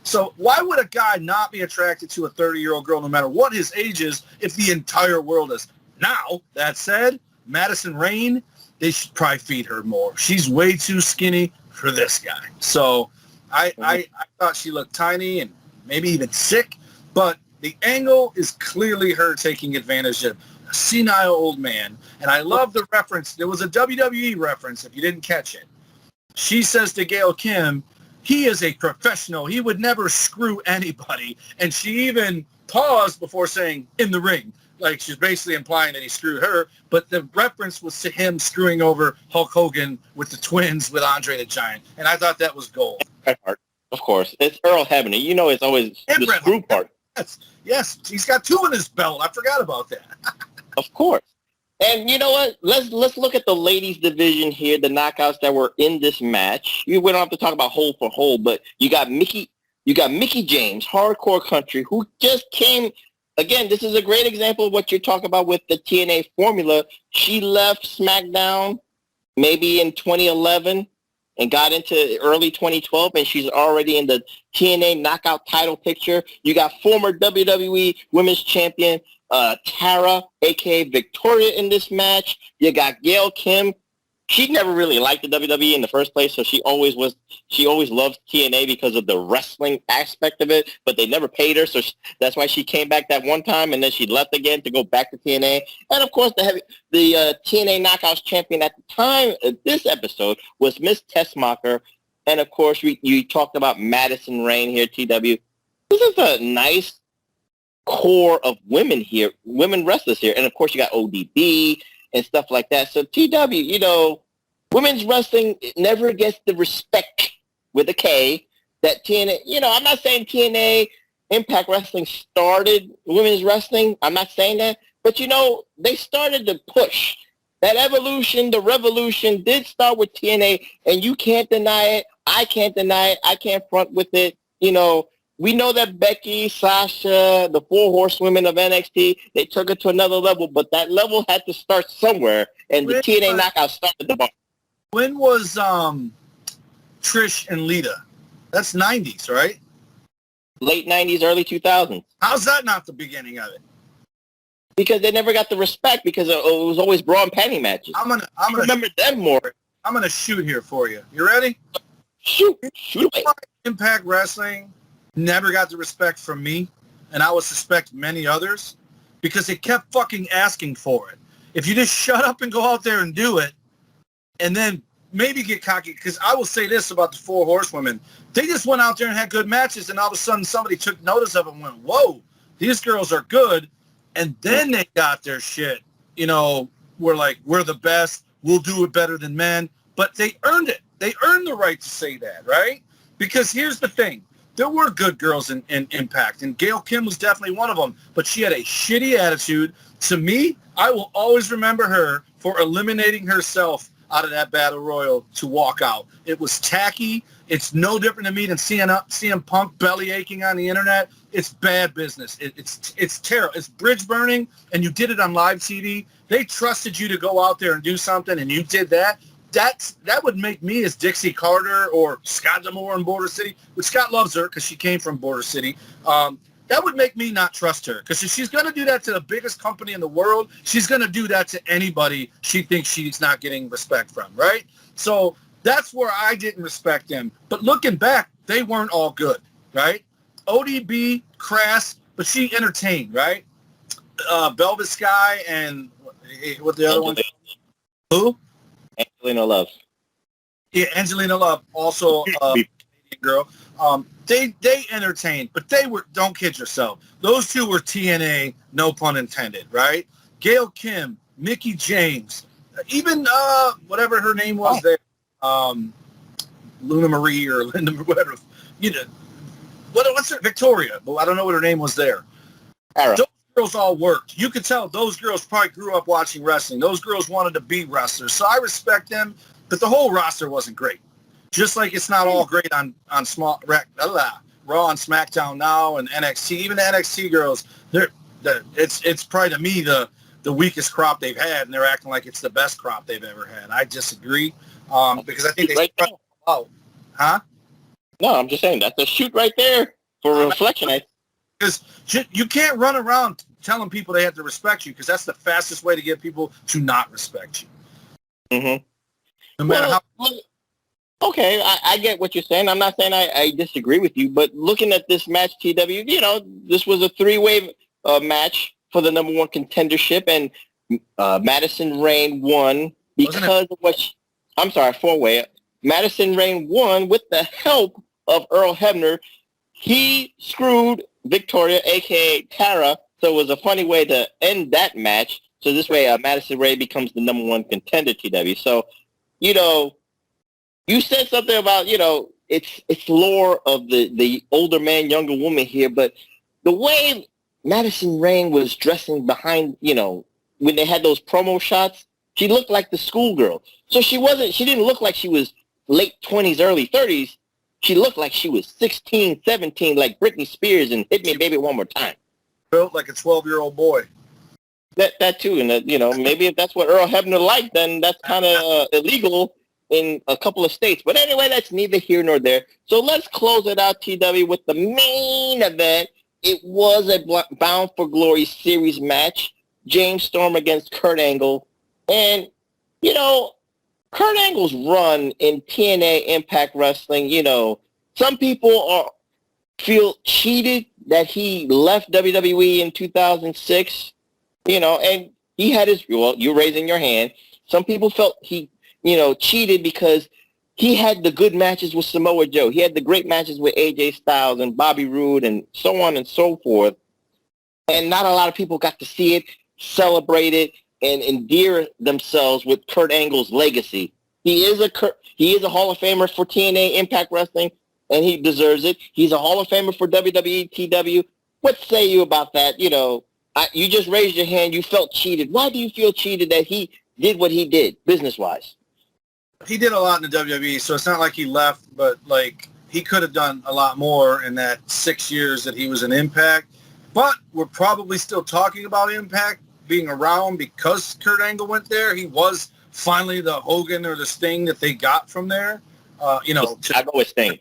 So why would a guy not be attracted to a 30-year-old girl no matter what his age is if the entire world is? Now, that said, Madison Rayne, they should probably feed her more. She's way too skinny for this guy. So I thought she looked tiny and maybe even sick, but the angle is clearly her taking advantage of a senile old man. And I love the reference. There was a WWE reference, if you didn't catch it. She says to Gail Kim, he is a professional. He would never screw anybody. And she even paused before saying, in the ring. Like, she's basically implying that he screwed her. But the reference was to him screwing over Hulk Hogan with the twins with Andre the Giant. And I thought that was gold. Of course. It's Earl Hebner. You know it's always the screw part. Yes, he's got two in his belt. I forgot about that. Of course. And you know what? Let's look at the ladies division here, the knockouts that were in this match. We don't have to talk about hole for hole, but you got Mickie James, Hardcore Country, who just came. Again, this is a great example of what you're talking about with the TNA formula. She left SmackDown maybe in 2011 and got into early 2012, and she's already in the TNA knockout title picture. You got former WWE Women's Champion Tara, a.k.a. Victoria, in this match. You got Gail Kim. She never really liked the WWE in the first place, so she always loved TNA because of the wrestling aspect of it, but they never paid her, so that's why she came back that one time, and then she left again to go back to TNA. And, of course, the TNA Knockouts champion at the time of this episode was Miss Tessmacher. And, of course, you talked about Madison Rayne here, TW. This is a nice core of women here, women wrestlers here. And, of course, you got ODB and stuff like that. So, TW, you know, women's wrestling never gets the respect with a K that TNA, you know, I'm not saying TNA Impact Wrestling started women's wrestling. I'm not saying that. But, you know, they started to push. That evolution, the revolution did start with TNA, and you can't deny it. I can't deny it. I can't front with it. You know, we know that Becky, Sasha, the four horsewomen of NXT, they took it to another level, but that level had to start somewhere, and the TNA Knockout started the bar. When was Trish and Lita? That's 90s, right? Late 90s, early 2000s. How's that not the beginning of it? Because they never got the respect because it was always bra and panty matches. I'm gonna remember them more. I'm going to shoot here for you. You ready? Shoot away. Impact Wrestling never got the respect from me, and I would suspect many others, because they kept fucking asking for it. If you just shut up and go out there and do it, and then maybe get cocky, because I will say this about the four horsewomen. They just went out there and had good matches, and all of a sudden somebody took notice of them and went, whoa, these girls are good. And then they got their shit. You know, we're like, we're the best. We'll do it better than men. But they earned it. They earned the right to say that, right? Because here's the thing. There were good girls in Impact, and Gail Kim was definitely one of them. But she had a shitty attitude. To me, I will always remember her for eliminating herself out of that battle royal to walk out. It was tacky. It's no different to me than CM Punk belly aching on the internet. It's bad business. It's terrible. It's bridge burning, and you did it on live TV. They trusted you to go out there and do something, and you did that. That would make me as Dixie Carter or Scott D'Amore in Border City, which Scott loves her because she came from Border City. That would make me not trust her, because if she's going to do that to the biggest company in the world, she's going to do that to anybody she thinks she's not getting respect from, right? So That's where I didn't respect them. But looking back, they weren't all good, right? ODB, Crass, but she entertained, right? Velvet Sky and what the other one? Who? Angelina Love. Yeah, Angelina Love, also a Canadian girl. They entertained, but they were, don't kid yourself. Those two were TNA, no pun intended, right? Gail Kim, Mickie James, even whatever her name was there, Luna Marie or Linda, whatever, you know, what's her, Victoria, but I don't know what her name was there. Those girls all worked. You could tell those girls probably grew up watching wrestling. Those girls wanted to be wrestlers, so I respect them, but the whole roster wasn't great. Just like it's not all great on Raw and SmackDown now and NXT. Even the NXT girls, it's probably to me the weakest crop they've had, and they're acting like it's the best crop they've ever had. I disagree because I think they spread out. Huh? No, I'm just saying that's a shoot right there for reflection. Because you can't run around telling people they have to respect you, because that's the fastest way to get people to not respect you. Mm-hmm. No matter how. Okay, I get what you're saying. I'm not saying I disagree with you, but looking at this match, TW, you know, this was a three-way match for the number one contendership, and Madison Rayne won because of what I'm sorry, four-way. Madison Rayne won with the help of Earl Hebner. He screwed Victoria, a.k.a. Tara, so it was a funny way to end that match. So this way, Madison Rayne becomes the number one contender, TW. So, you know, you said something about, you know, it's lore of the older man, younger woman here, but the way Madison Rayne was dressing behind, you know, when they had those promo shots, she looked like the schoolgirl. So she didn't look like she was late 20s, early 30s. She looked like she was 16, 17, like Britney Spears and Hit Me Baby One More Time. Built like a 12-year-old boy. That too, and you know, maybe if that's what Earl Hebner liked, then that's kind of illegal in a couple of states. But anyway, that's neither here nor there. So let's close it out, TW, with the main event. It was a Bound for Glory series match. James Storm against Kurt Angle. And, you know, Kurt Angle's run in TNA Impact Wrestling, you know, some people feel cheated that he left WWE in 2006, you know, and he had his, well, you're raising your hand. Some people felt he, you know, cheated because he had the good matches with Samoa Joe. He had the great matches with AJ Styles and Bobby Roode and so on and so forth. And not a lot of people got to see it, celebrate it, and endear themselves with Kurt Angle's legacy. He is a Hall of Famer for TNA Impact Wrestling, and he deserves it. He's a Hall of Famer for WWE TW. What say you about that? You know, you just raised your hand. You felt cheated. Why do you feel cheated that he did what he did business-wise? He did a lot in the WWE, so it's not like he left, but like he could have done a lot more in that 6 years that he was in Impact. But we're probably still talking about Impact being around because Kurt Angle went there. He was finally the Hogan or the Sting that they got from there. You know, I go with Sting.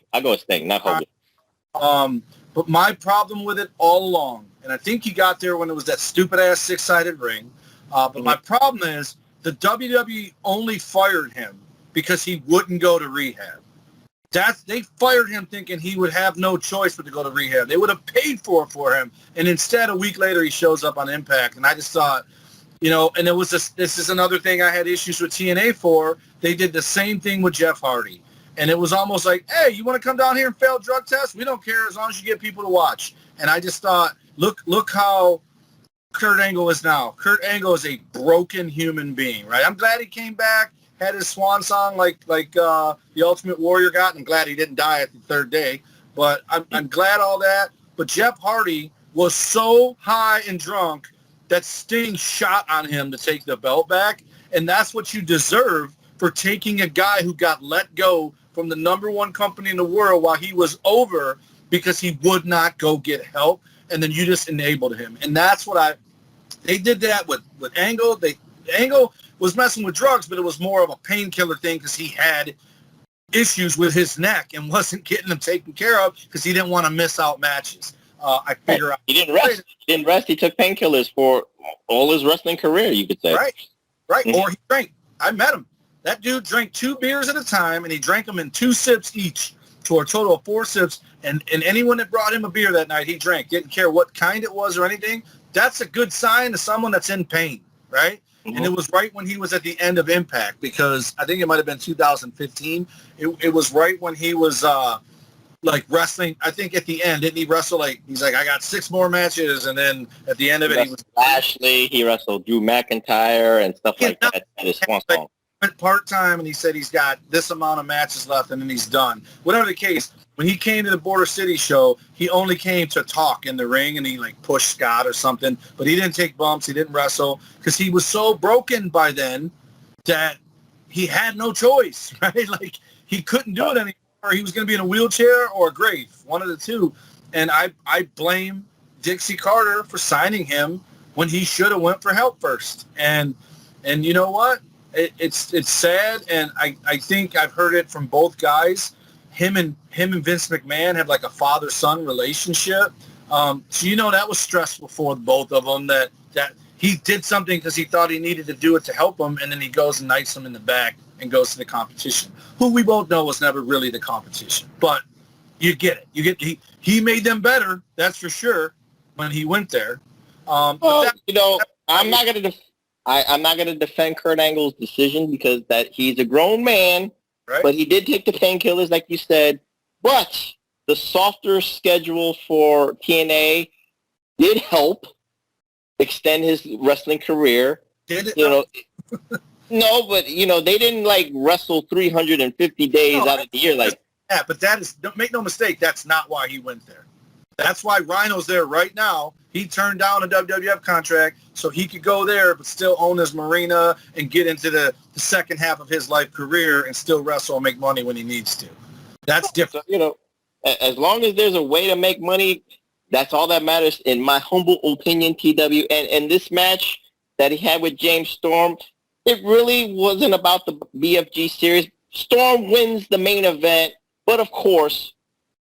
Not Hogan. But my problem with it all along, and I think he got there when it was that stupid-ass six-sided ring, but my problem is the WWE only fired him because he wouldn't go to rehab. They fired him thinking he would have no choice but to go to rehab. They would have paid for him, and instead a week later he shows up on Impact. And I just thought, you know, and it was this is another thing I had issues with TNA for. They did the same thing with Jeff Hardy. And it was almost like, hey, you want to come down here and fail a drug test? We don't care as long as you get people to watch. And I just thought, look how Kurt Angle is now. Kurt Angle is a broken human being, right? I'm glad he came back, had his swan song like the Ultimate Warrior got, and I'm glad he didn't die at the third day. But I'm glad all that. But Jeff Hardy was so high and drunk that Sting shot on him to take the belt back. And that's what you deserve for taking a guy who got let go from the number one company in the world while he was over because he would not go get help. And then you just enabled him. And that's what they did that with Angle. Angle was messing with drugs, but it was more of a painkiller thing because he had issues with his neck and wasn't getting them taken care of because he didn't want to miss out matches. I figure out. He didn't rest. He took painkillers for all his wrestling career, you could say. Right. Mm-hmm. Or he drank. I met him. That dude drank 2 beers at a time, and he drank them in 2 sips each, to a total of 4 sips. And anyone that brought him a beer that night, he drank. Didn't care what kind it was or anything. That's a good sign to someone that's in pain, right? Mm-hmm. And it was right when he was at the end of Impact, because I think it might have been 2015. It was right when he was like wrestling. I think at the end, didn't he wrestle he's like, I got 6 more matches, and then at the end of it, he was Lashley. He wrestled Drew McIntyre and stuff like that at his Swan Song. Went part-time, and he said he's got this amount of matches left, and then he's done. Whatever the case, when he came to the Border City show, he only came to talk in the ring, and he pushed Scott or something, but he didn't take bumps, he didn't wrestle, because he was so broken by then that he had no choice, right? He couldn't do it anymore. He was going to be in a wheelchair or a grave, one of the two. And I blame Dixie Carter for signing him when he should have went for help first. And you know what? It's sad, and I think I've heard it from both guys. Him and Vince McMahon had a father-son relationship. So that was stressful for both of them, that he did something because he thought he needed to do it to help him, and then he goes and knifes him in the back and goes to the competition, who we both know was never really the competition. But you get it. He made them better, that's for sure, when he went there. I'm not going to defend Kurt Angle's decision, because that he's a grown man, right? But he did take the painkillers, like you said. But the softer schedule for TNA did help extend his wrestling career. Did it? No, but they didn't wrestle 350 days out of the year. Yeah, but don't make no mistake, that's not why he went there. That's why Rhino's there right now. He turned down a WWF contract so he could go there but still own his marina and get into the second half of his life career and still wrestle and make money when he needs to. That's different. So, as long as there's a way to make money, that's all that matters, in my humble opinion, TW. And this match that he had with James Storm, it really wasn't about the BFG series. Storm wins the main event, but of course,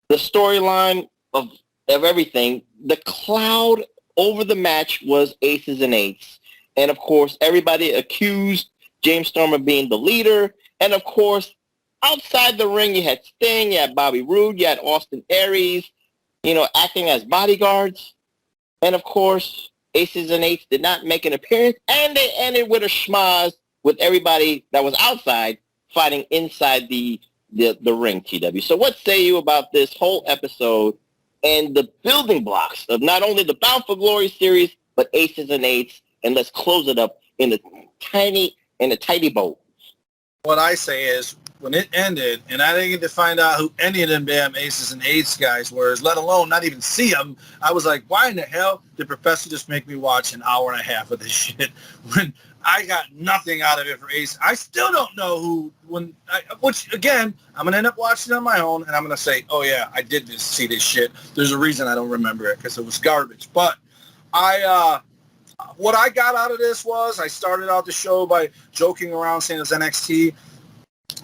the storyline of everything, the cloud over the match was aces and eights. And of course, everybody accused James Storm of being the leader. And of course, outside the ring, you had Sting, you had Bobby Roode, you had Austin Aries, acting as bodyguards. And of course, aces and eights did not make an appearance, and they ended with a schmoz with everybody that was outside fighting inside the ring, TW. So what say you about this whole episode and the building blocks of not only the Bound for Glory series, but aces and eights, and let's close it up in a tiny bow. What I say is, when it ended, and I didn't get to find out who any of them damn aces and eights guys were, let alone not even see them, I was like, why in the hell did Professor just make me watch an hour and a half of this shit when I got nothing out of it for ace? I still don't know which again, I'm going to end up watching it on my own, and I'm going to say, oh yeah, I did see this shit. There's a reason I don't remember it, because it was garbage. But what I got out of this was, I started out the show by joking around saying it's NXT.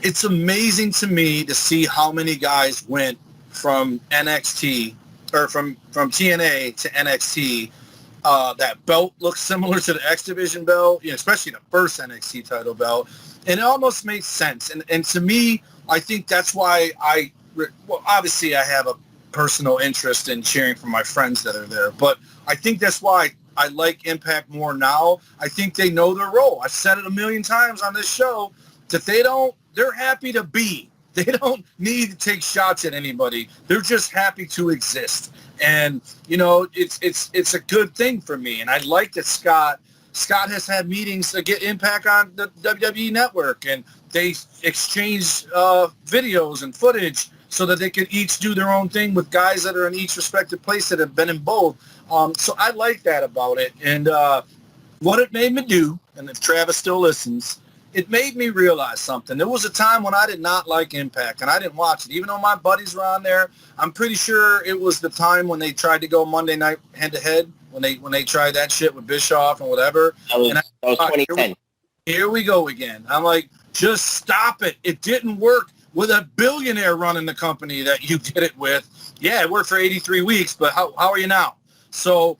It's amazing to me to see how many guys went from NXT or from TNA to NXT. That belt looks similar to the X Division belt, especially the first NXT title belt. And it almost makes sense. And to me, I think that's why obviously I have a personal interest in cheering for my friends that are there. But I think that's why I like Impact more now. I think they know their role. I've said it a million times on this show that they're happy to be. They don't need to take shots at anybody. They're just happy to exist. And, it's a good thing for me. And I like that Scott has had meetings to get Impact on the WWE Network, and they exchange videos and footage so that they can each do their own thing with guys that are in each respective place that have been in both. So I like that about it. And what it made me do, and if Travis still listens, it made me realize something. There was a time when I did not like Impact, and I didn't watch it. Even though my buddies were on there, I'm pretty sure it was the time when they tried to go Monday night head-to-head, when they tried that shit with Bischoff and whatever. That was 2010. Here we go again. I'm like, just stop it. It didn't work with a billionaire running the company that you did it with. Yeah, it worked for 83 weeks, but how are you now? So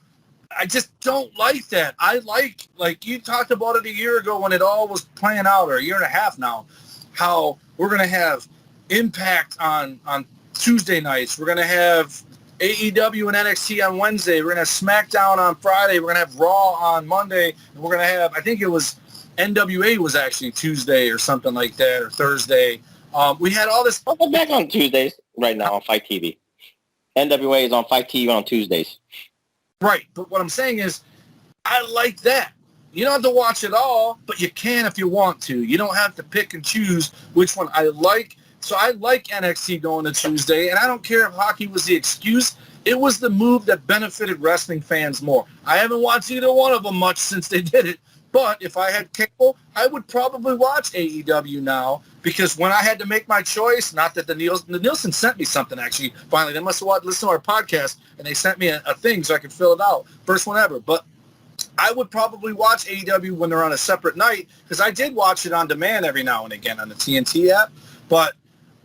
I just don't like that. I like you talked about it a year ago when it all was playing out, or a year and a half now, how we're going to have Impact on Tuesday nights. We're going to have AEW and NXT on Wednesday. We're going to have SmackDown on Friday. We're going to have Raw on Monday. And we're going to have, I think it was NWA was actually Tuesday or something like that, or Thursday. We had all this. We're back on Tuesdays right now on Fight TV. NWA is on Fight TV on Tuesdays. Right, but what I'm saying is, I like that. You don't have to watch it all, but you can if you want to. You don't have to pick and choose which one I like. So I like NXT going to Tuesday, and I don't care if hockey was the excuse. It was the move that benefited wrestling fans more. I haven't watched either one of them much since they did it, but if I had cable, I would probably watch AEW now, because when I had to make my choice, not that the Nielsen sent me something, actually, finally. They must have listened to our podcast, and they sent me a thing so I could fill it out. First one ever. But I would probably watch AEW when they're on a separate night, because I did watch it on demand every now and again on the TNT app. But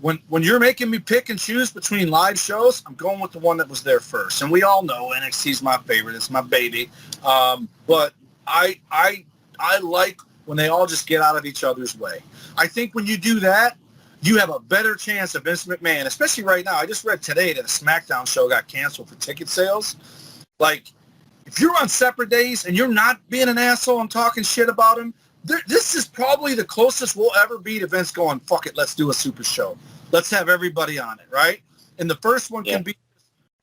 when you're making me pick and choose between live shows, I'm going with the one that was there first. And we all know NXT's my favorite. It's my baby. But I like when they all just get out of each other's way. I think when you do that, you have a better chance of Vince McMahon, especially right now. I just read today that a SmackDown show got canceled for ticket sales. Like, if you're on separate days and you're not being an asshole and talking shit about him, this is probably the closest we'll ever be to Vince going, fuck it, let's do a super show. Let's have everybody on it, right? And the first one can be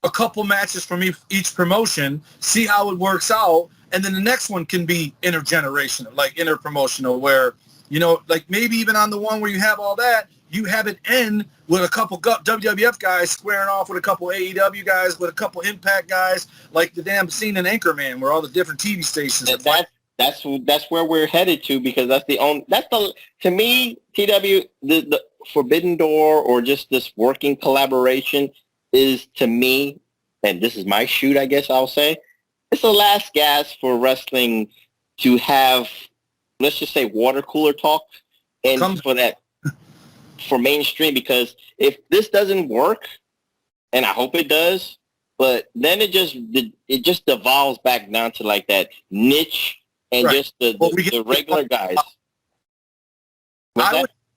a couple matches from each promotion, see how it works out, and then the next one can be intergenerational, like interpromotional, where, you know, like maybe even on the one where you have all that, you have it end with a couple WWF guys squaring off with a couple AEW guys, with a couple Impact guys, like the damn scene in Anchorman where all the different TV stations are fighting. That's where we're headed to, because to me, TW, the Forbidden Door, or just this working collaboration, is, to me, and this is my shoot, I guess I'll say, it's the last gas for wrestling to have, let's just say, water cooler talk, and for mainstream, because if this doesn't work, and I hope it does, but then it just devolves back down to like that niche and just the regular guys.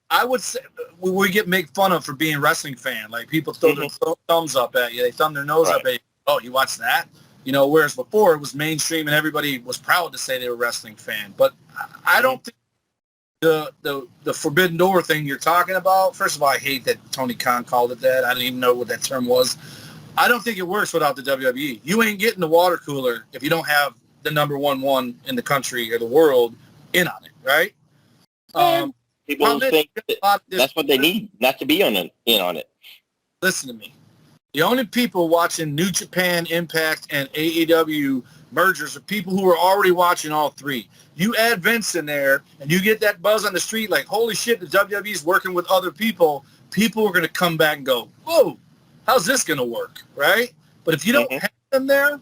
I would say we get made fun of for being a wrestling fan. Like, people throw their thumbs up at you. They thumb their nose up at you. Oh, you watch that? You know, whereas before it was mainstream and everybody was proud to say they were a wrestling fan. But I don't think the Forbidden Door thing you're talking about, first of all, I hate that Tony Khan called it that. I didn't even know what that term was. I don't think it works without the WWE. You ain't getting the water cooler if you don't have the number one in the country or the world in on it, right? People think that's what they need, not to be in on it. Listen to me. The only people watching New Japan, Impact, and AEW mergers are people who are already watching all three. You add Vince in there, and you get that buzz on the street like, holy shit, the WWE's working with other people. People are going to come back and go, whoa, how's this going to work, right? But if you don't have them there,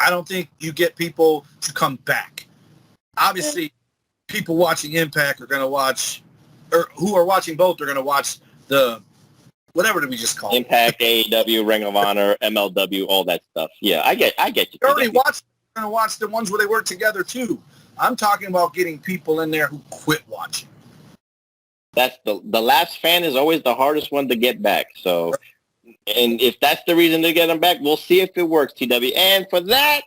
I don't think you get people to come back. Obviously, people watching Impact are going to watch, or who are watching both are going to watch the, whatever did we just call Impact, AEW, Ring of Honor, MLW, all that stuff. Yeah, I get you. They're already going to watch the ones where they work together too. I'm talking about getting people in there who quit watching. That's the last fan is always the hardest one to get back. So, and if that's the reason to get them back, we'll see if it works, TW. And for that,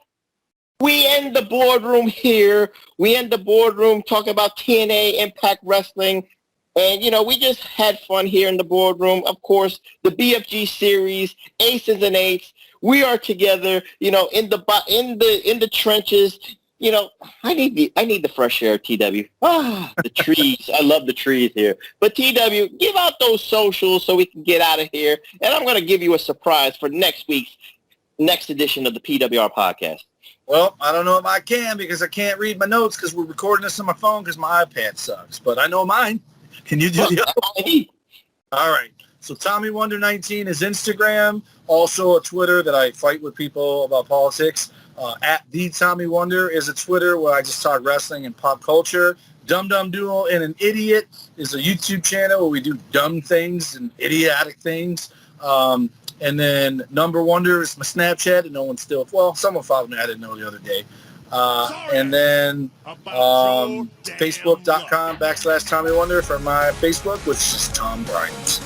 we end the boardroom here. We end the boardroom talking about TNA, Impact Wrestling. And, you know, we just had fun here in the boardroom. Of course, the BFG series, Aces and Eights. We are together, you know, in the trenches. You know, I need the fresh air, TW. The trees. I love the trees here. But TW, give out those socials so we can get out of here. And I'm going to give you a surprise for next edition of the PWR Podcast. Well, I don't know if I can, because I can't read my notes because we're recording this on my phone because my iPad sucks. But I know mine. Can you do the other one? All right. So Tommy Wonder 19 is Instagram. Also a Twitter that I fight with people about politics. At the Tommy Wonder is a Twitter where I just talk wrestling and pop culture. Dum Dum Duel and an Idiot is a YouTube channel where we do dumb things and idiotic things. And then Number Wonder is my Snapchat, and no one still, well, someone followed me. I didn't know the other day. And then Facebook.com/Tommy Wonder for my Facebook, which is Tom Bryant.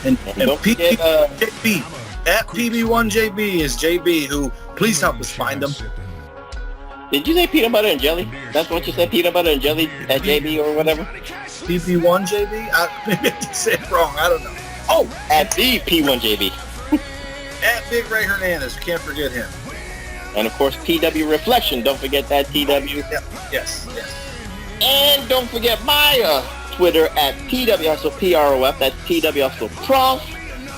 And PB1JB at PB1JB is JB, who please help us find them. Did you say peanut butter and jelly? That's what you said, peanut butter and jelly at JB or whatever? PB1JB? Maybe I said it wrong. I don't know. Oh! At the P1JB. At Big Ray Hernandez. Can't forget him. And, of course, PW Reflection. Don't forget that, TW. Yep. Yes. And don't forget my Twitter at PWHustle, PROF. That's PWHustle Prof.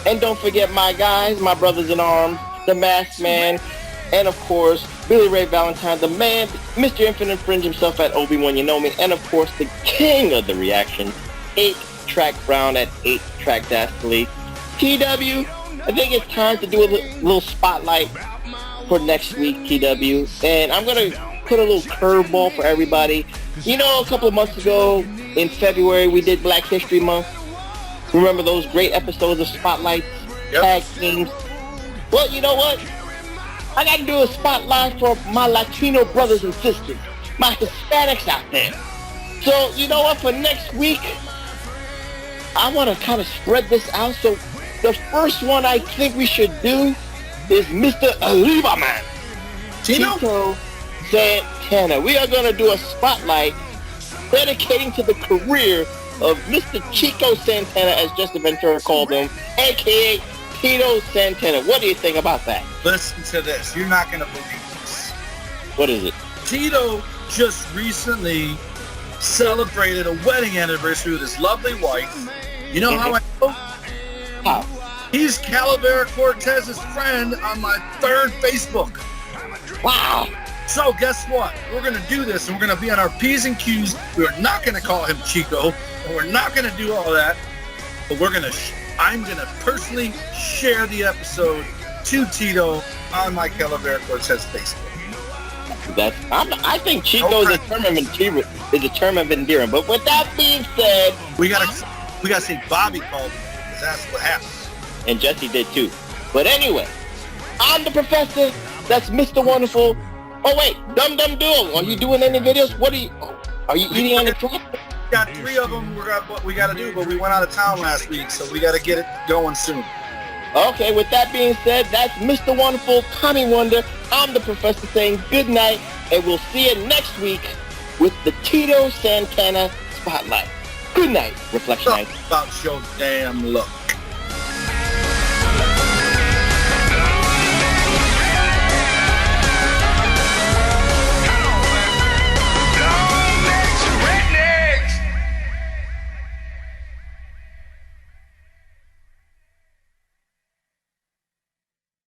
And don't forget my guys, my brothers in arms, the Masked Man, and, of course, Billy Ray Valentine, the man, Mr. Infinite Fringe himself at Obi-Wan, you know me, and, of course, the king of the reaction, 8-Track Brown at 8-Track Dastardly. TW, I think it's time to do a little spotlight for next week, TW. And I'm going to put a little curveball for everybody. You know, a couple of months ago, in February, we did Black History Month. Remember those great episodes of Spotlight, tag teams? Well, you know what? I got to do a spotlight for my Latino brothers and sisters, my Hispanics out there. So, you know what? For next week, I want to kind of spread this out. So, the first one I think we should do is Mr. Alibaman, Chico Santana. We are going to do a spotlight dedicating to the career of Mr. Chico Santana, as Justin Ventura called him, a.k.a. Tito Santana. What do you think about that? Listen to this. You're not going to believe this. What is it? Tito just recently celebrated a wedding anniversary with his lovely wife. You know how I know? How? He's Calavera Cortez's friend on my third Facebook. Wow. So guess what? We're going to do this, and we're going to be on our P's and Q's. We're not going to call him Chico, and we're not going to do all that. But we're going to, I'm going to personally share the episode to Tito on my Calavera Cortez Facebook. I think Chico is a term of endearment. But with that being said, we gotta say Bobby called him, because that's what happened. And Jesse did too. But anyway, I'm the professor. That's Mr. Wonderful. Oh wait, Dum Dum Duo. Are you doing any videos? Are you eating on the track? We got 3 of them. We got to do, but we went out of town last week, so we got to get it going soon. Okay, with that being said, that's Mr. Wonderful, Tommy Wonder. I'm the professor saying good night, and we'll see you next week with the Tito Santana Spotlight. Good night, Reflection Night. About your damn luck.